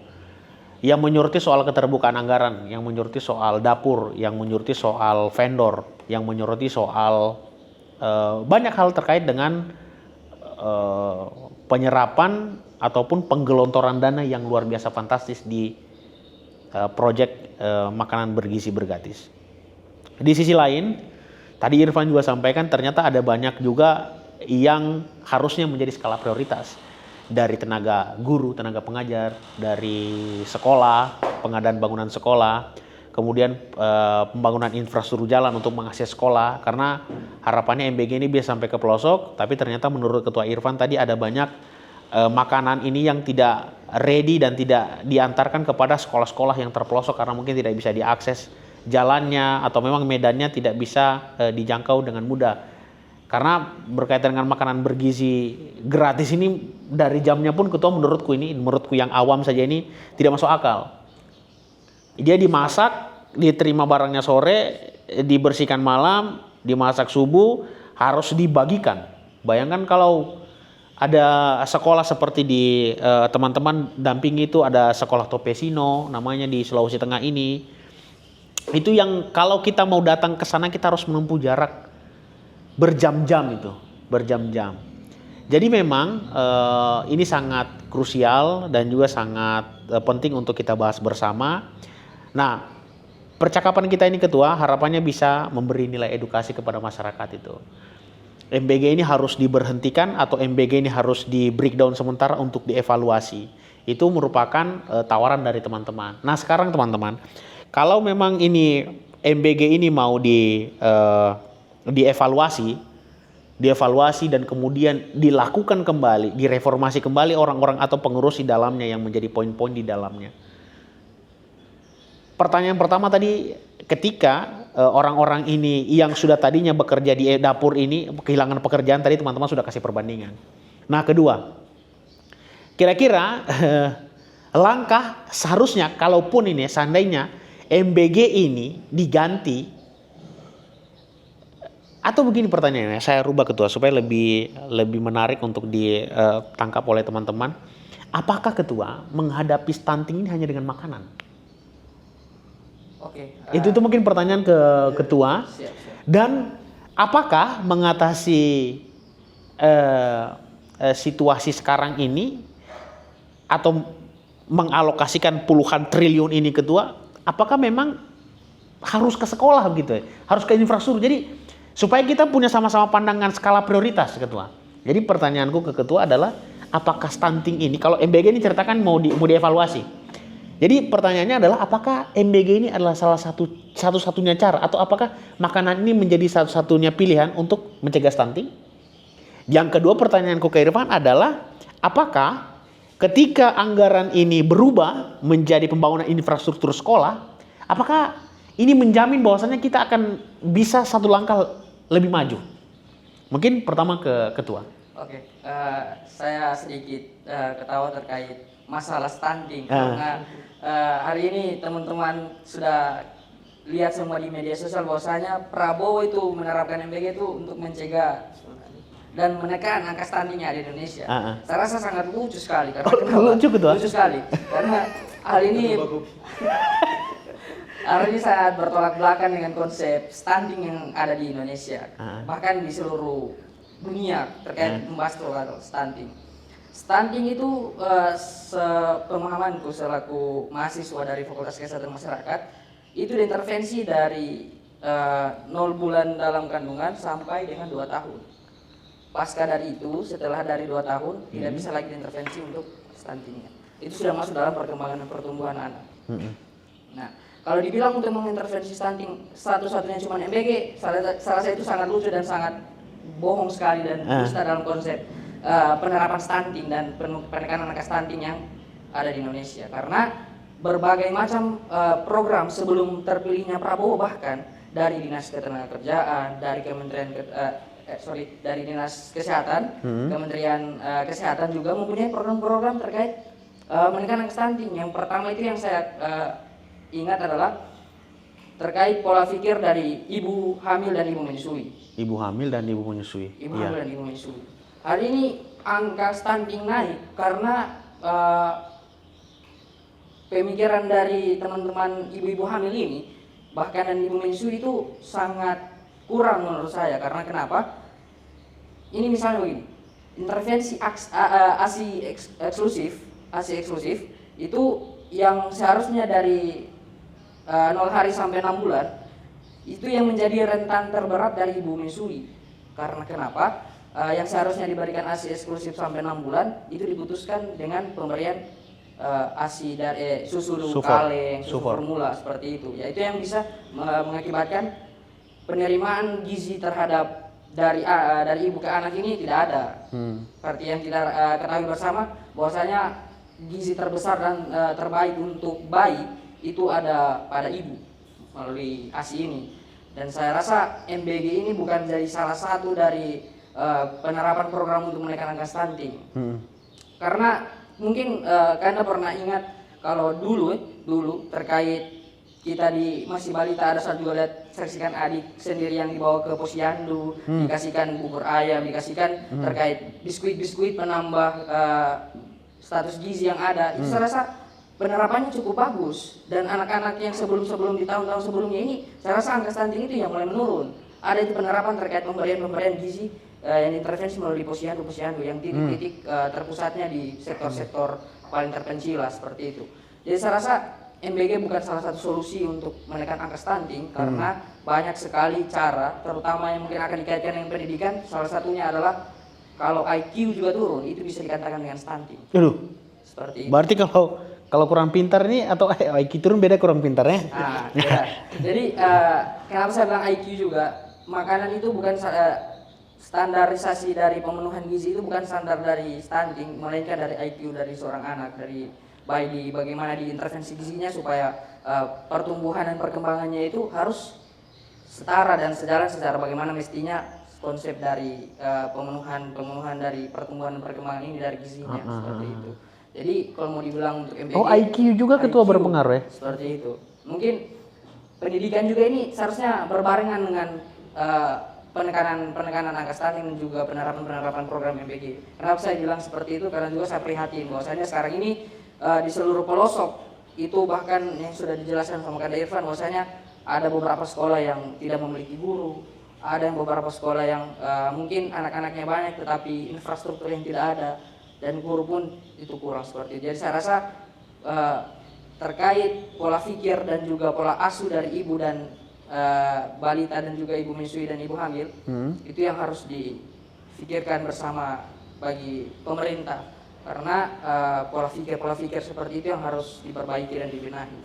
yang menyoroti soal keterbukaan anggaran, yang menyoroti soal dapur, yang menyoroti soal vendor, yang menyoroti soal banyak hal terkait dengan penyerapan ataupun penggelontoran dana yang luar biasa fantastis di proyek makanan bergizi bergratis. Di sisi lain, tadi Irfan juga sampaikan ternyata ada banyak juga yang harusnya menjadi skala prioritas. Dari tenaga guru, tenaga pengajar, dari sekolah, pengadaan bangunan sekolah, kemudian pembangunan infrastruktur jalan untuk mengakses sekolah. Karena harapannya MBG ini bisa sampai ke pelosok, tapi ternyata menurut Ketua Irfan tadi ada banyak makanan ini yang tidak ready dan tidak diantarkan kepada sekolah-sekolah yang terpelosok karena mungkin tidak bisa diakses jalannya atau memang medannya tidak bisa dijangkau dengan mudah. Karena berkaitan dengan makanan bergizi gratis ini dari jamnya pun Ketua menurutku yang awam saja ini tidak masuk akal. Dia dimasak, diterima barangnya sore, dibersihkan malam, dimasak subuh, harus dibagikan. Bayangkan kalau ada sekolah seperti di teman-teman dampingi itu ada sekolah Topesino namanya di Sulawesi Tengah ini. Itu yang kalau kita mau datang ke sana kita harus menempuh jarak berjam-jam itu, berjam-jam. Jadi memang ini sangat krusial dan juga sangat penting untuk kita bahas bersama. Nah, percakapan kita ini Ketua harapannya bisa memberi nilai edukasi kepada masyarakat itu. MBG ini harus diberhentikan atau MBG ini harus di breakdown sementara untuk dievaluasi. Itu merupakan tawaran dari teman-teman. Nah, sekarang teman-teman, kalau memang ini MBG ini mau dievaluasi dan kemudian dilakukan kembali, direformasi kembali orang-orang atau pengurus di dalamnya yang menjadi poin-poin di dalamnya. Pertanyaan pertama tadi, ketika orang-orang ini yang sudah tadinya bekerja di dapur ini kehilangan pekerjaan, tadi teman-teman sudah kasih perbandingan. Nah, kedua, kira-kira langkah seharusnya kalaupun ini seandainya MBG ini diganti, atau begini pertanyaannya, saya rubah Ketua supaya lebih menarik untuk ditangkap oleh teman-teman. Apakah Ketua menghadapi stunting ini hanya dengan makanan? Oke. Itu mungkin pertanyaan ke Ketua. Siap. Dan apakah mengatasi situasi sekarang ini atau mengalokasikan puluhan triliun ini Ketua, apakah memang harus ke sekolah gitu ya, harus ke infrastruktur. Jadi supaya kita punya sama-sama pandangan skala prioritas, Ketua. Jadi pertanyaanku ke Ketua adalah apakah stunting ini, kalau MBG ini ceritakan mau dievaluasi. Jadi pertanyaannya adalah apakah MBG ini adalah salah satu-satunya cara, atau apakah makanan ini menjadi satu-satunya pilihan untuk mencegah stunting? Yang kedua pertanyaanku ke Irfan adalah apakah ketika anggaran ini berubah menjadi pembangunan infrastruktur sekolah, apakah ini menjamin bahwasannya kita akan bisa satu langkah lebih maju? Mungkin pertama ke Ketua. Oke, saya sedikit ketawa terkait masalah stunting karena hari ini teman-teman sudah lihat semua di media sosial bahwasanya Prabowo itu menerapkan MBG itu untuk mencegah dan menekan angka stunting yang ada di Indonesia. Saya rasa sangat lucu sekali karena lucu sekali karena hal ini sangat bertolak belakang dengan konsep stunting yang ada di Indonesia, bahkan di seluruh dunia terkait membahas soal stunting. Stunting itu sepemahamanku selaku mahasiswa dari Fakultas Kesehatan Masyarakat itu diintervensi dari 0 bulan dalam kandungan sampai dengan 2 tahun. Pasca dari itu, setelah dari 2 tahun tidak bisa lagi diintervensi untuk stuntingnya. Itu sudah masuk dalam perkembangan dan pertumbuhan anak. Nah, kalau dibilang untuk mengintervensi stunting satu-satunya cuma MBG, salah satu itu sangat lucu dan sangat bohong sekali dan dusta dalam konsep penerapan stunting dan penekanan angka stunting yang ada di Indonesia. Karena berbagai macam program sebelum terpilihnya Prabowo, bahkan dari Dinas Ketenagakerjaan, dari dari Dinas Kesehatan, Kementerian Kesehatan juga mempunyai program-program terkait menekan angka stunting. Yang pertama itu yang saya ingat adalah terkait pola pikir dari ibu hamil dan ibu menyusui. Ibu hamil dan ibu menyusui. Hamil dan ibu menyusui. Hari ini angka stunting naik karena pemikiran dari teman-teman ibu-ibu hamil ini, bahkan dan ibu menyusui itu sangat kurang menurut saya. Karena kenapa? Ini misalnya begini, intervensi ASI eksklusif itu yang seharusnya dari 0 hari sampai 6 bulan itu yang menjadi rentan terberat dari ibu menyusui. Karena kenapa? Yang seharusnya diberikan ASI eksklusif sampai 6 bulan itu diputuskan dengan pemberian ASI dari susu kaleng, susu formula seperti itu. Ya, itu yang bisa mengakibatkan penerimaan gizi terhadap dari ibu ke anak ini tidak ada. Seperti yang kita ketahui bersama bahwasanya gizi terbesar dan terbaik untuk bayi itu ada pada ibu melalui ASI ini. Dan saya rasa MBG ini bukan jadi salah satu dari penerapan program untuk menekan angka stunting. Karena mungkin Anda pernah ingat kalau dulu terkait kita masih balita, ada saat juga lihat saksikan adik sendiri yang dibawa ke posyandu, dikasihkan bubur ayam, dikasihkan terkait biskuit penambah status gizi yang ada. Itu saya rasa penerapannya cukup bagus, dan anak-anak yang sebelum di tahun-tahun sebelumnya ini saya rasa angka stunting itu yang mulai menurun. Ada itu penerapan terkait pemberian gizi yang intervensi melalui posyandu yang titik-titik terpusatnya di sektor-sektor paling terpencil lah, seperti itu. Jadi saya rasa MBG bukan salah satu solusi untuk menekan angka stunting karena banyak sekali cara, terutama yang mungkin akan dikaitkan dengan pendidikan. Salah satunya adalah kalau IQ juga turun, itu bisa dikatakan dengan stunting. Seperti itu. Berarti kalau kurang pintar nih atau IQ turun beda kurang pintarnya? Ya. Jadi kenapa saya bilang IQ juga? Makanan itu bukan standarisasi dari pemenuhan gizi itu bukan standar dari stunting, melainkan dari IQ dari seorang anak, dari bayi bagaimana diintervensi gizinya supaya pertumbuhan dan perkembangannya itu harus setara dan sejalan secara bagaimana mestinya konsep dari pemenuhan dari pertumbuhan dan perkembangan ini dari gizinya, seperti itu. Jadi kalau mau dibilang untuk MBG, IQ juga Ketua berpengaruh ya? Seperti itu. Mungkin pendidikan juga ini seharusnya berbarengan dengan penekanan angka stunting dan juga penerapan program MBG. Kenapa saya bilang seperti itu? Karena juga saya prihatin bahwasanya sekarang ini di seluruh pelosok itu, bahkan yang sudah dijelaskan sama Kanda Irfan, bahwasanya ada beberapa sekolah yang tidak memiliki guru, ada yang beberapa sekolah yang mungkin anak-anaknya banyak tetapi infrastruktur yang tidak ada, dan guru pun itu kurang seperti itu. Jadi saya rasa terkait pola pikir dan juga pola asuh dari ibu dan balita dan juga ibu menyusui dan ibu hamil, itu yang harus difikirkan bersama bagi pemerintah, karena pola pikir seperti itu yang harus diperbaiki dan dibenahi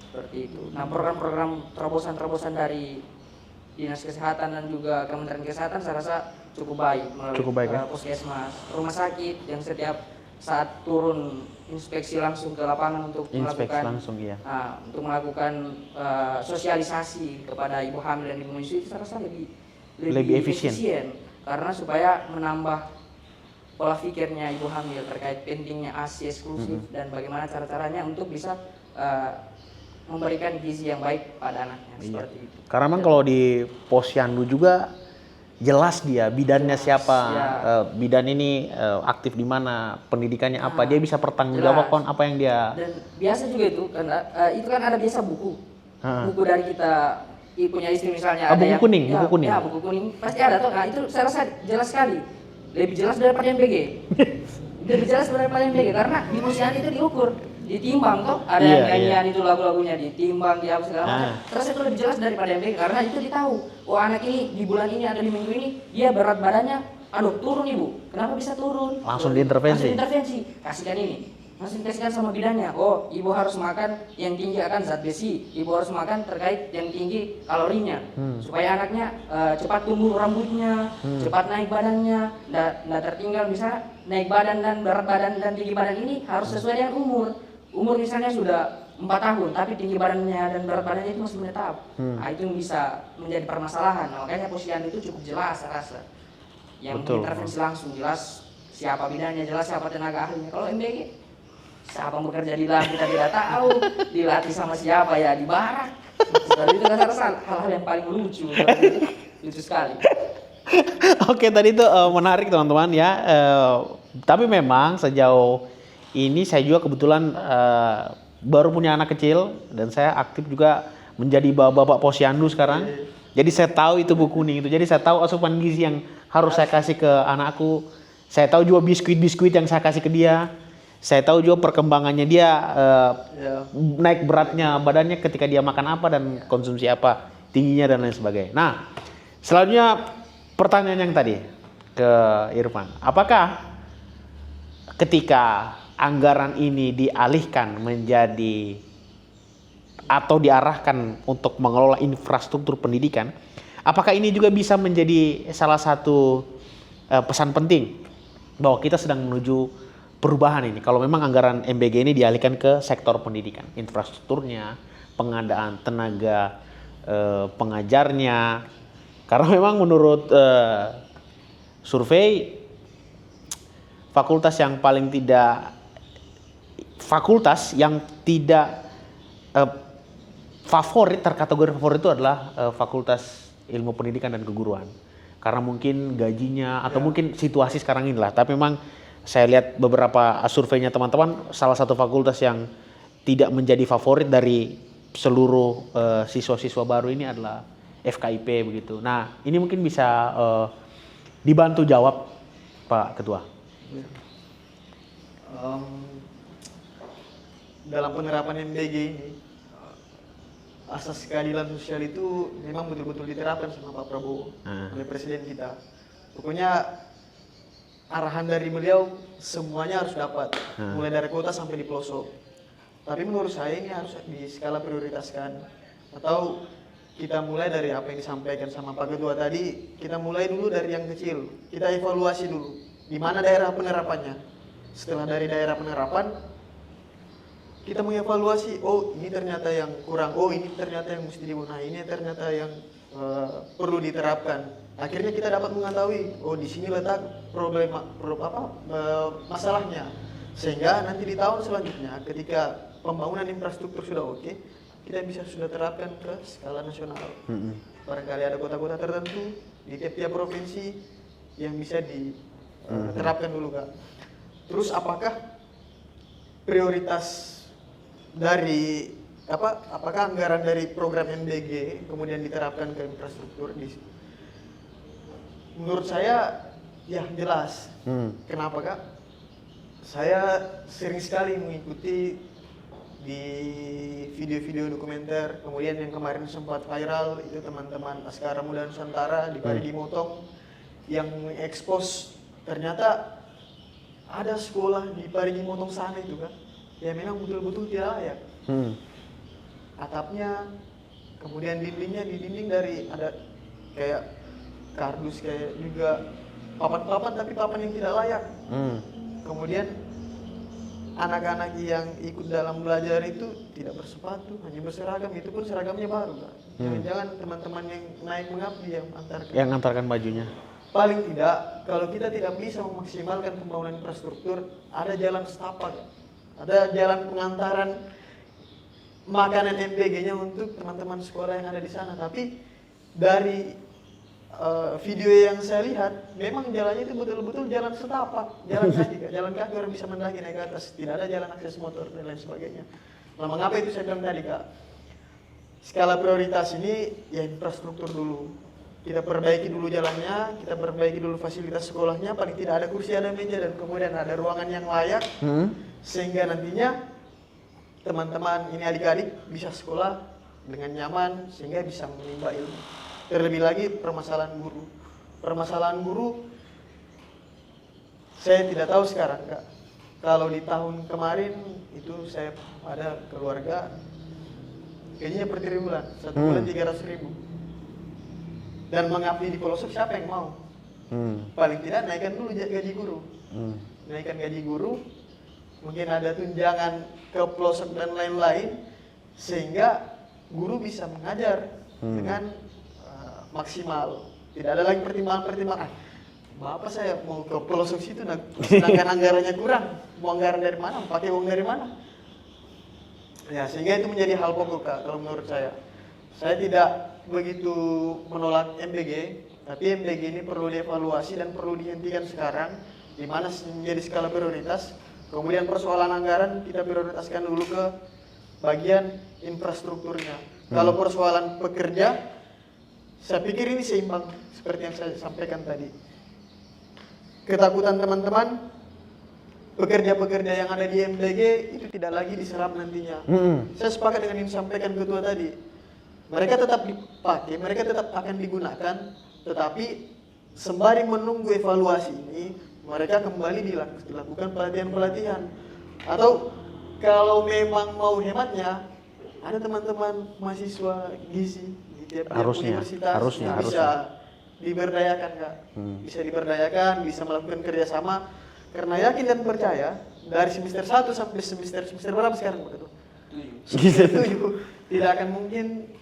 seperti itu. Nah, program-program terobosan dari Dinas Kesehatan dan juga Kementerian Kesehatan saya rasa cukup baik melalui ya? puskesmas, rumah sakit yang setiap saat turun inspeksi langsung ke lapangan untuk melakukan sosialisasi kepada ibu hamil dan ibu menyusui, saya rasa lebih efisien karena supaya menambah pola pikirnya ibu hamil terkait pentingnya ASI eksklusif dan bagaimana cara-caranya untuk bisa memberikan gizi yang baik pada anaknya seperti itu. Karena memang kalau di Posyandu juga jelas dia bidannya siapa, bidan ini aktif di mana, pendidikannya apa, dia bisa pertanggungjawabkan apa yang dia. Dan biasa juga itu karena itu kan ada biasa buku dari kita punya istri misalnya, ada buku kuning. Ya, buku kuning pasti ada tuh. Nah, itu saya rasa jelas sekali, lebih jelas daripada MBG. Lebih jelas daripada MBG karena di Posyandu itu diukur, ditimbang toh, ada yang nyanyian itu lagu-lagunya ditimbang, di apa segala macam. Terus itu lebih jelas daripada MBG karena itu ditahu. Oh, anak ini di bulan ini atau di minggu ini dia berat badannya turun ibu. Kenapa bisa turun? Langsung diintervensi. Kasihkan ini. Langsung kasihkan sama bidannya. Oh, ibu harus makan yang tinggi akan zat besi. Ibu harus makan terkait yang tinggi kalorinya. Supaya anaknya cepat tumbuh rambutnya, cepat naik badannya, nggak tertinggal bisa naik badan dan berat badan dan tinggi badan ini harus sesuai dengan umur. Umur misalnya sudah 4 tahun, tapi tinggi badannya dan berat badannya itu masih menetap. Nah, itu yang bisa menjadi permasalahan. Nah, makanya Posyandu itu cukup jelas saya rasa. Yang intervensi langsung jelas siapa bidannya, jelas siapa tenaga ahlinya. Kalau MBG, siapa bekerja di dalam kita tidak tahu, dilatih sama siapa ya di barak. Seperti itu kan saya rasa hal-hal yang paling lucu sekali. Oke, tadi itu menarik teman-teman ya. Tapi memang sejauh ini saya juga kebetulan baru punya anak kecil dan saya aktif juga menjadi bapak Posyandu sekarang. Jadi saya tahu itu buku kuning itu. Jadi saya tahu asupan gizi yang harus saya kasih ke anakku. Saya tahu juga biskuit-biskuit yang saya kasih ke dia. Saya tahu juga perkembangannya dia naik beratnya badannya ketika dia makan apa dan konsumsi apa, tingginya dan lain sebagainya. Nah, selanjutnya pertanyaan yang tadi ke Irfan. Apakah ketika anggaran ini dialihkan menjadi atau diarahkan untuk mengelola infrastruktur pendidikan, apakah ini juga bisa menjadi salah satu pesan penting bahwa kita sedang menuju perubahan ini? Kalau memang anggaran MBG ini dialihkan ke sektor pendidikan, infrastrukturnya, pengadaan tenaga pengajarnya, karena memang menurut survei fakultas yang tidak terkategori favorit itu adalah Fakultas Ilmu Pendidikan dan Keguruan. Karena mungkin gajinya atau mungkin situasi sekarang inilah. Tapi memang saya lihat beberapa surveinya teman-teman, salah satu fakultas yang tidak menjadi favorit dari seluruh siswa-siswa baru ini adalah FKIP begitu. Nah, ini mungkin bisa dibantu jawab Pak Ketua. Dalam penerapan MBG ini, asas keadilan sosial itu memang betul-betul diterapkan sama Pak Prabowo oleh Presiden kita. Pokoknya arahan dari beliau semuanya harus dapat, mulai dari kota sampai di pelosok. Tapi menurut saya ini harus di skala prioritaskan, atau kita mulai dari apa yang disampaikan sama Pak Ketua tadi. Kita mulai dulu dari yang kecil, kita evaluasi dulu di mana daerah penerapannya. Setelah dari daerah penerapan, kita mengevaluasi, oh ini ternyata yang kurang, oh ini ternyata yang mesti dibenahi, ini ternyata yang perlu diterapkan. Akhirnya kita dapat mengetahui, oh di sini letak masalahnya. Sehingga nanti di tahun selanjutnya ketika pembangunan infrastruktur sudah oke, kita bisa sudah terapkan ke skala nasional. Barangkali ada kota-kota tertentu di tiap-tiap provinsi yang bisa diterapkan dulu, Kak. Terus apakah prioritas dari apakah anggaran dari program MBG kemudian diterapkan ke infrastruktur? Menurut saya ya jelas. Kenapa, Kak? Saya sering sekali mengikuti di video-video dokumenter, kemudian yang kemarin sempat viral itu teman-teman Askara Muda Nusantara di Parigi Motong yang mengekspos ternyata ada sekolah di Parigi Motong sana itu kan, ya memang betul-betul tidak layak. Atapnya, kemudian dindingnya di dinding dari ada kayak kardus, kayak juga papan-papan tapi papan yang tidak layak. Kemudian anak-anak yang ikut dalam belajar itu tidak bersepatu, hanya berseragam, itu pun seragamnya baru kan. Jangan-jangan teman-teman yang naik mengabdi yang antarkan bajunya. Paling tidak, kalau kita tidak bisa memaksimalkan pembangunan infrastruktur, ada jalan setapak, ada jalan pengantaran makanan MBG-nya untuk teman-teman sekolah yang ada di sana. Tapi dari video yang saya lihat, memang jalannya itu betul-betul jalan setapak, jalan kaki, jalan kaki orang bisa mendaki naik ke atas, tidak ada jalan akses motor dan lain sebagainya. Nah, mengapa itu saya bilang tadi Kak, skala prioritas ini ya infrastruktur dulu. Kita perbaiki dulu jalannya, kita perbaiki dulu fasilitas sekolahnya, paling tidak ada kursi, ada meja, dan kemudian ada ruangan yang layak, sehingga nantinya teman-teman ini adik-adik bisa sekolah dengan nyaman, sehingga bisa menimba ilmu. Terlebih lagi permasalahan guru. Permasalahan guru, saya tidak tahu sekarang Kak. Kalau di tahun kemarin itu saya ada keluarga, gajinya per tribulan, 1 bulan 300.000. Dan mengabdi di pelosok siapa yang mau? Paling tidak naikkan dulu gaji guru. Naikkan gaji guru, mungkin ada tunjangan ke pelosok dan lain-lain, sehingga guru bisa mengajar dengan maksimal. Tidak ada lagi pertimbangan-pertimbangan. Bapak saya mau ke pelosok situ, sedangkan anggarannya kurang. Mau anggaran dari mana? Pakai uang dari mana? Ya, sehingga itu menjadi hal pokok Kak, kalau menurut saya. Saya tidak begitu menolak MBG, tapi MBG ini perlu dievaluasi dan perlu dihentikan sekarang, di mana menjadi skala prioritas. Kemudian persoalan anggaran kita prioritaskan dulu ke bagian infrastrukturnya. Kalau persoalan pekerja, saya pikir ini seimbang seperti yang saya sampaikan tadi. Ketakutan teman-teman, pekerja-pekerja yang ada di MBG itu tidak lagi diserap nantinya. Saya sepakat dengan yang disampaikan ketua tadi. Mereka tetap dipakai, mereka tetap akan digunakan, tetapi sembari menunggu evaluasi ini, mereka kembali dilakukan pelatihan-pelatihan. Atau kalau memang mau hematnya, ada teman-teman mahasiswa gizi di tiap-tiap universitas yang bisa diberdayakan Kak. Bisa diberdayakan, bisa melakukan kerjasama, karena yakin dan percaya dari semester 1 sampai semester berapa sekarang Pak Ketua? 7. Tidak akan mungkin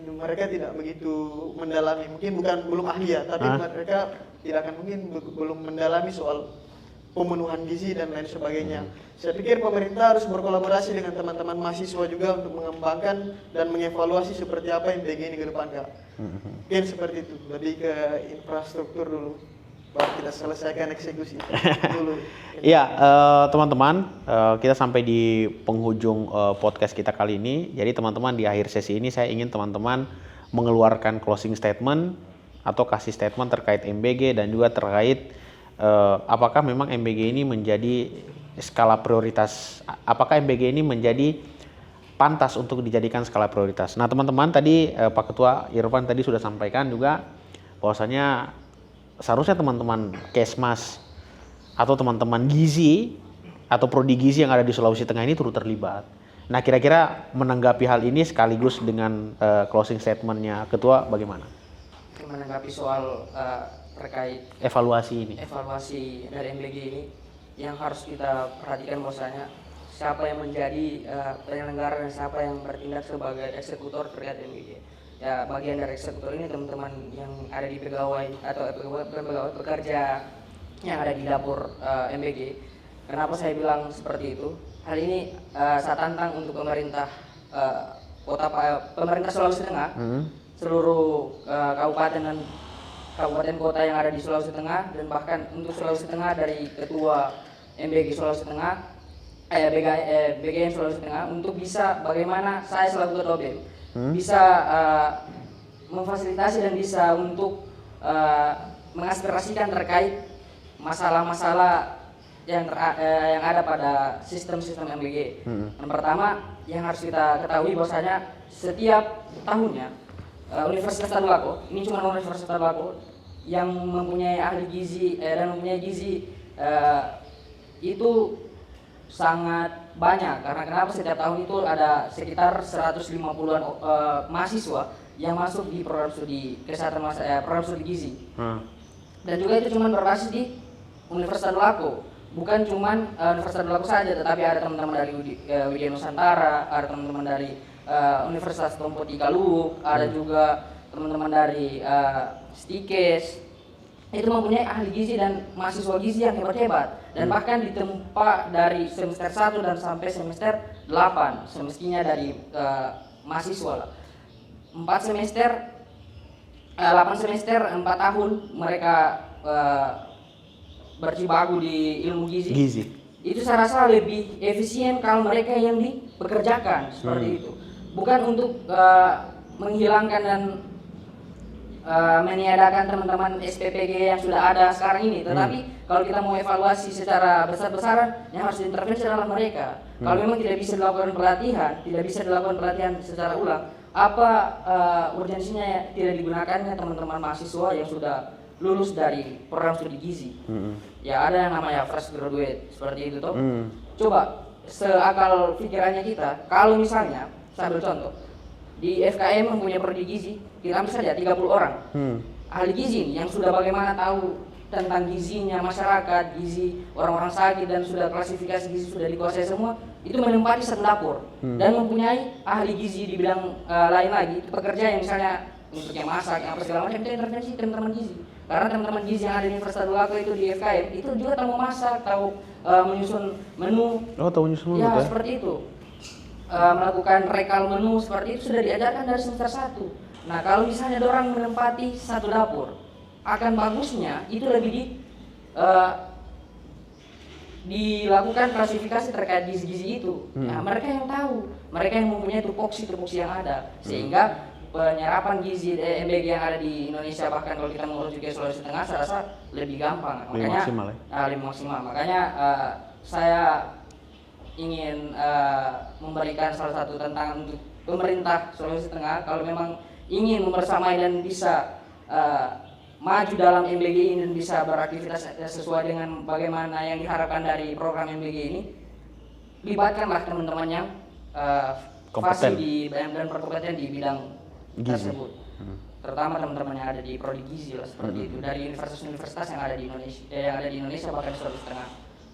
mereka tidak begitu mendalami, mungkin belum ahli ya, tapi mereka tidak akan mungkin belum mendalami soal pemenuhan gizi dan lain sebagainya. Saya pikir pemerintah harus berkolaborasi dengan teman-teman mahasiswa juga untuk mengembangkan dan mengevaluasi seperti apa yang MBG ini ke depan Kak. Mungkin seperti itu, lebih ke infrastruktur dulu, baru kita selesaikan eksekusi dulu. Iya, teman-teman, kita sampai di penghujung podcast kita kali ini. Jadi teman-teman, di akhir sesi ini saya ingin teman-teman mengeluarkan closing statement atau kasih statement terkait MBG dan juga terkait apakah memang MBG ini menjadi skala prioritas, apakah MBG ini menjadi pantas untuk dijadikan skala prioritas. Nah teman-teman, tadi Pak Ketua Irfan tadi sudah sampaikan juga bahwasanya seharusnya teman-teman Kesmas atau teman-teman gizi atau prodi gizi yang ada di Sulawesi Tengah ini turut terlibat. Nah kira-kira menanggapi hal ini sekaligus dengan closing statementnya Ketua bagaimana? Menanggapi soal terkait evaluasi dari MBG ini, yang harus kita perhatikan bahwasanya siapa yang menjadi penyelenggara dan siapa yang bertindak sebagai eksekutor terkait MBG. Ya, bagian dari eksekutor ini teman-teman yang ada di pegawai atau pegawai pekerja yang ada di dapur MBG. Kenapa saya bilang seperti itu? Hal ini saya tantang untuk pemerintah pemerintah Sulawesi Tengah, seluruh kabupaten dan kabupaten kota yang ada di Sulawesi Tengah, dan bahkan untuk Sulawesi Tengah dari ketua MBG Sulawesi Tengah, BGN Sulawesi Tengah, untuk bisa bagaimana saya selaku ketua BEM bisa memfasilitasi dan bisa untuk mengaspirasikan terkait masalah-masalah yang ada pada sistem-sistem MBG. Yang pertama yang harus kita ketahui bahwasanya setiap tahunnya Universitas Tadulako, ini cuma Universitas Tadulako yang mempunyai ahli gizi dan mempunyai gizi itu sangat banyak. Karena kenapa setiap tahun itu ada sekitar 150-an mahasiswa yang masuk di program studi kesehatan program studi gizi. Dan juga itu cuma berbasis di Universitas Tadulako. Bukan cuma Universitas Tadulako saja, tetapi ada teman-teman dari Widya Nusantara, ada teman-teman dari Universitas Tompo Tikaluk, ada juga teman-teman dari Stikes. Itu mempunyai ahli gizi dan mahasiswa gizi yang hebat-hebat, dan bahkan ditempa dari semester 1 dan sampai semester 8 semestinya dari mahasiswa. 4 semester 8 semester 4 tahun mereka berjibaku di ilmu gizi. Itu saya rasa lebih efisien kalau mereka yang dipekerjakan seperti itu, bukan untuk menghilangkan dan meniadakan teman-teman SPPG yang sudah ada sekarang ini, tetapi kalau kita mau evaluasi secara besar-besaran, yang harus diintervensi adalah mereka. Kalau memang tidak bisa dilakukan pelatihan secara ulang, apa urgensinya tidak digunakannya teman-teman mahasiswa yang sudah lulus dari program studi gizi. Ya ada yang namanya fresh graduate seperti itu toh. Coba seakal pikirannya kita, kalau misalnya saya ambil contoh di FKM mempunyai prodi gizi, kita ambil saja 30 orang ahli gizi yang sudah bagaimana tahu tentang gizinya masyarakat, gizi orang-orang sakit, dan sudah klasifikasi gizi sudah dikuasai semua, itu menempati satu dapur dan mempunyai ahli gizi di bidang lain lagi, pekerja yang misalnya untuk yang masak, yang apa segala macam, itu intervensi teman-teman gizi. Karena teman-teman gizi yang ada di Universitas Tadulako itu di FKM itu juga tahu memasak, tahu menyusun menu. Tahu menyusun menu. Ya, seperti itu. Melakukan rekal menu seperti itu sudah diajarkan dari semester 1. Nah, kalau misalnya orang menempati satu dapur, akan bagusnya itu lebih dilakukan klasifikasi terkait gizi-gizi itu. Nah, mereka yang tahu, mereka yang mempunyai tupoksi yang ada, sehingga penyerapan gizi MBG yang ada di Indonesia, bahkan kalau kita mengurus juga Sulawesi Tengah, saya rasa lebih gampang. Makanya lebih maksimal. Makanya saya ingin memberikan salah satu tantangan untuk pemerintah Sulawesi Tengah, kalau memang ingin membersamai dan bisa maju dalam MBG ini dan bisa beraktivitas sesuai dengan bagaimana yang diharapkan dari program MBG ini, libatkanlah teman-teman yang fasih di dan berkompeten di bidang gizi tersebut, terutama teman-teman yang ada di prodi gizi lah, seperti itu, dari universitas-universitas yang ada di Indonesia bahkan Sulawesi Tengah.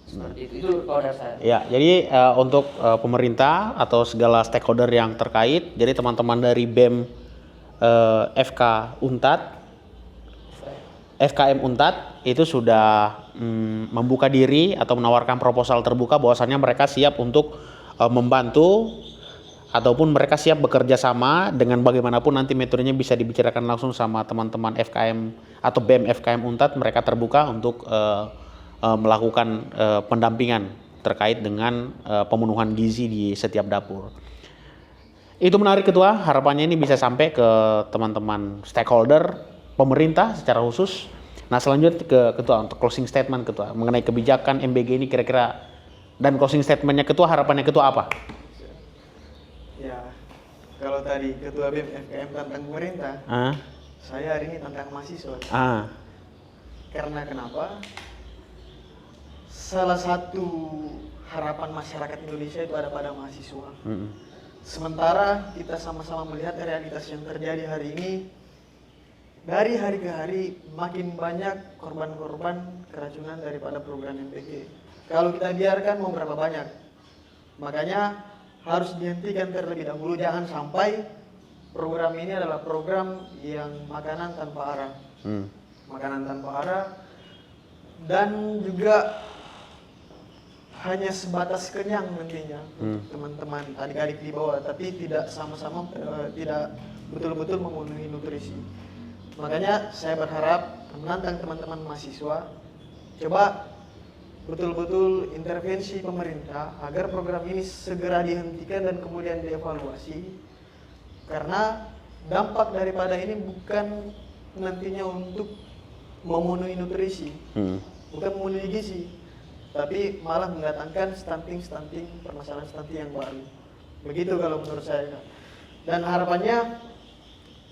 Seperti itu kalau dari saya. Ya, jadi untuk pemerintah atau segala stakeholder yang terkait, jadi teman-teman dari BEM FK Untad, FKM Untad itu sudah membuka diri atau menawarkan proposal terbuka bahwasannya mereka siap untuk membantu ataupun mereka siap bekerja sama dengan bagaimanapun nanti metodenya bisa dibicarakan langsung sama teman-teman FKM atau BEM FKM Untad. Mereka terbuka untuk melakukan pendampingan terkait dengan pemenuhan gizi di setiap dapur. Itu menarik Ketua, harapannya ini bisa sampai ke teman-teman stakeholder pemerintah secara khusus. Nah, selanjutnya ke Ketua untuk closing statement Ketua mengenai kebijakan MBG ini kira-kira, dan closing statementnya Ketua, harapannya Ketua apa? Ya, kalau tadi Ketua BEM FKM tentang pemerintah, saya hari ini tentang mahasiswa. Karena kenapa? Salah satu harapan masyarakat Indonesia itu ada pada mahasiswa. Sementara kita sama-sama melihat realitas yang terjadi hari ini, dari hari ke hari makin banyak korban-korban keracunan daripada program MBG. Kalau kita biarkan mau berapa banyak? Makanya harus dihentikan terlebih dahulu, jangan sampai program ini adalah program yang makanan tanpa arah. Makanan tanpa arah, dan juga hanya sebatas kenyang nantinya teman-teman adik-adik di bawah, tapi tidak sama-sama tidak betul-betul memenuhi nutrisi. Makanya saya berharap menantang teman-teman mahasiswa, coba betul-betul intervensi pemerintah agar program ini segera dihentikan dan kemudian dievaluasi, karena dampak daripada ini bukan nantinya untuk memenuhi nutrisi, bukan memenuhi gizi, tapi malah mendatangkan stunting permasalahan stunting yang baru. Begitu kalau menurut saya, Kak. Dan harapannya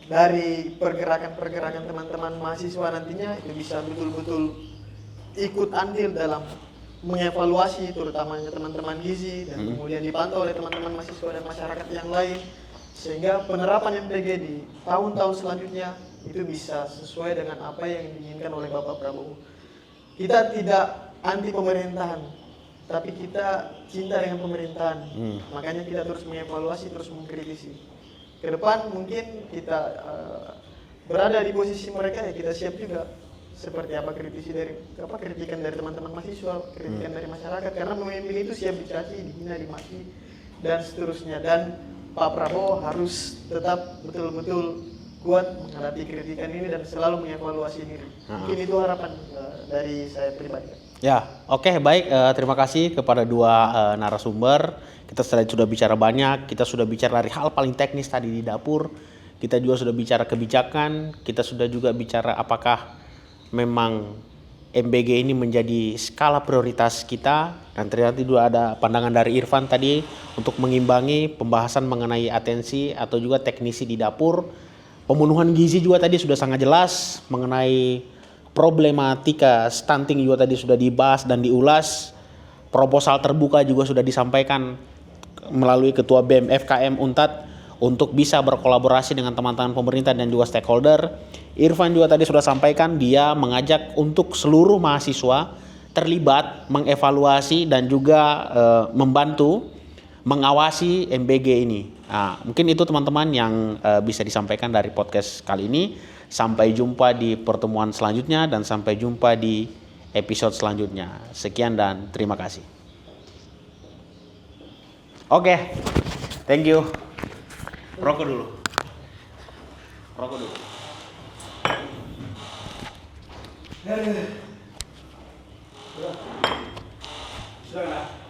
dari pergerakan teman-teman mahasiswa nantinya itu bisa betul-betul ikut andil dalam mengevaluasi terutamanya teman-teman gizi dan kemudian dipantau oleh teman-teman mahasiswa dan masyarakat yang lain, sehingga penerapan MPG di tahun-tahun selanjutnya itu bisa sesuai dengan apa yang diinginkan oleh Bapak Prabowo. Kita tidak anti pemerintahan, tapi kita cinta dengan pemerintahan. Makanya kita terus mengevaluasi, terus mengkritisi. Ke depan mungkin kita berada di posisi mereka, ya kita siap juga seperti apa kritikan dari teman-teman mahasiswa, kritikan dari masyarakat, karena pemimpin itu siap dicaci, dihina, dimaki dan seterusnya. Dan Pak Prabowo harus tetap betul-betul kuat menghadapi kritikan ini dan selalu mengevaluasi diri. Mungkin itu harapan dari saya pribadi. Ya, oke, baik. Terima kasih kepada dua narasumber. Kita sudah bicara banyak, kita sudah bicara dari hal paling teknis tadi di dapur. Kita juga sudah bicara kebijakan, kita sudah juga bicara apakah memang MBG ini menjadi skala prioritas kita. Dan ternyata juga ada pandangan dari Irfan tadi untuk mengimbangi pembahasan mengenai atensi atau juga teknisi di dapur. Pemenuhan gizi juga tadi sudah sangat jelas, mengenai problematika stunting juga tadi sudah dibahas dan diulas. Proposal terbuka juga sudah disampaikan melalui Ketua BEM FKM Untat untuk bisa berkolaborasi dengan teman-teman pemerintah dan juga stakeholder. Irfan juga tadi sudah sampaikan, dia mengajak untuk seluruh mahasiswa terlibat, mengevaluasi dan juga membantu mengawasi MBG ini. Nah, mungkin itu teman-teman yang bisa disampaikan dari podcast kali ini. Sampai jumpa di pertemuan selanjutnya dan sampai jumpa di episode selanjutnya. Sekian dan terima kasih. Oke, thank you. Rokok dulu. Sudah.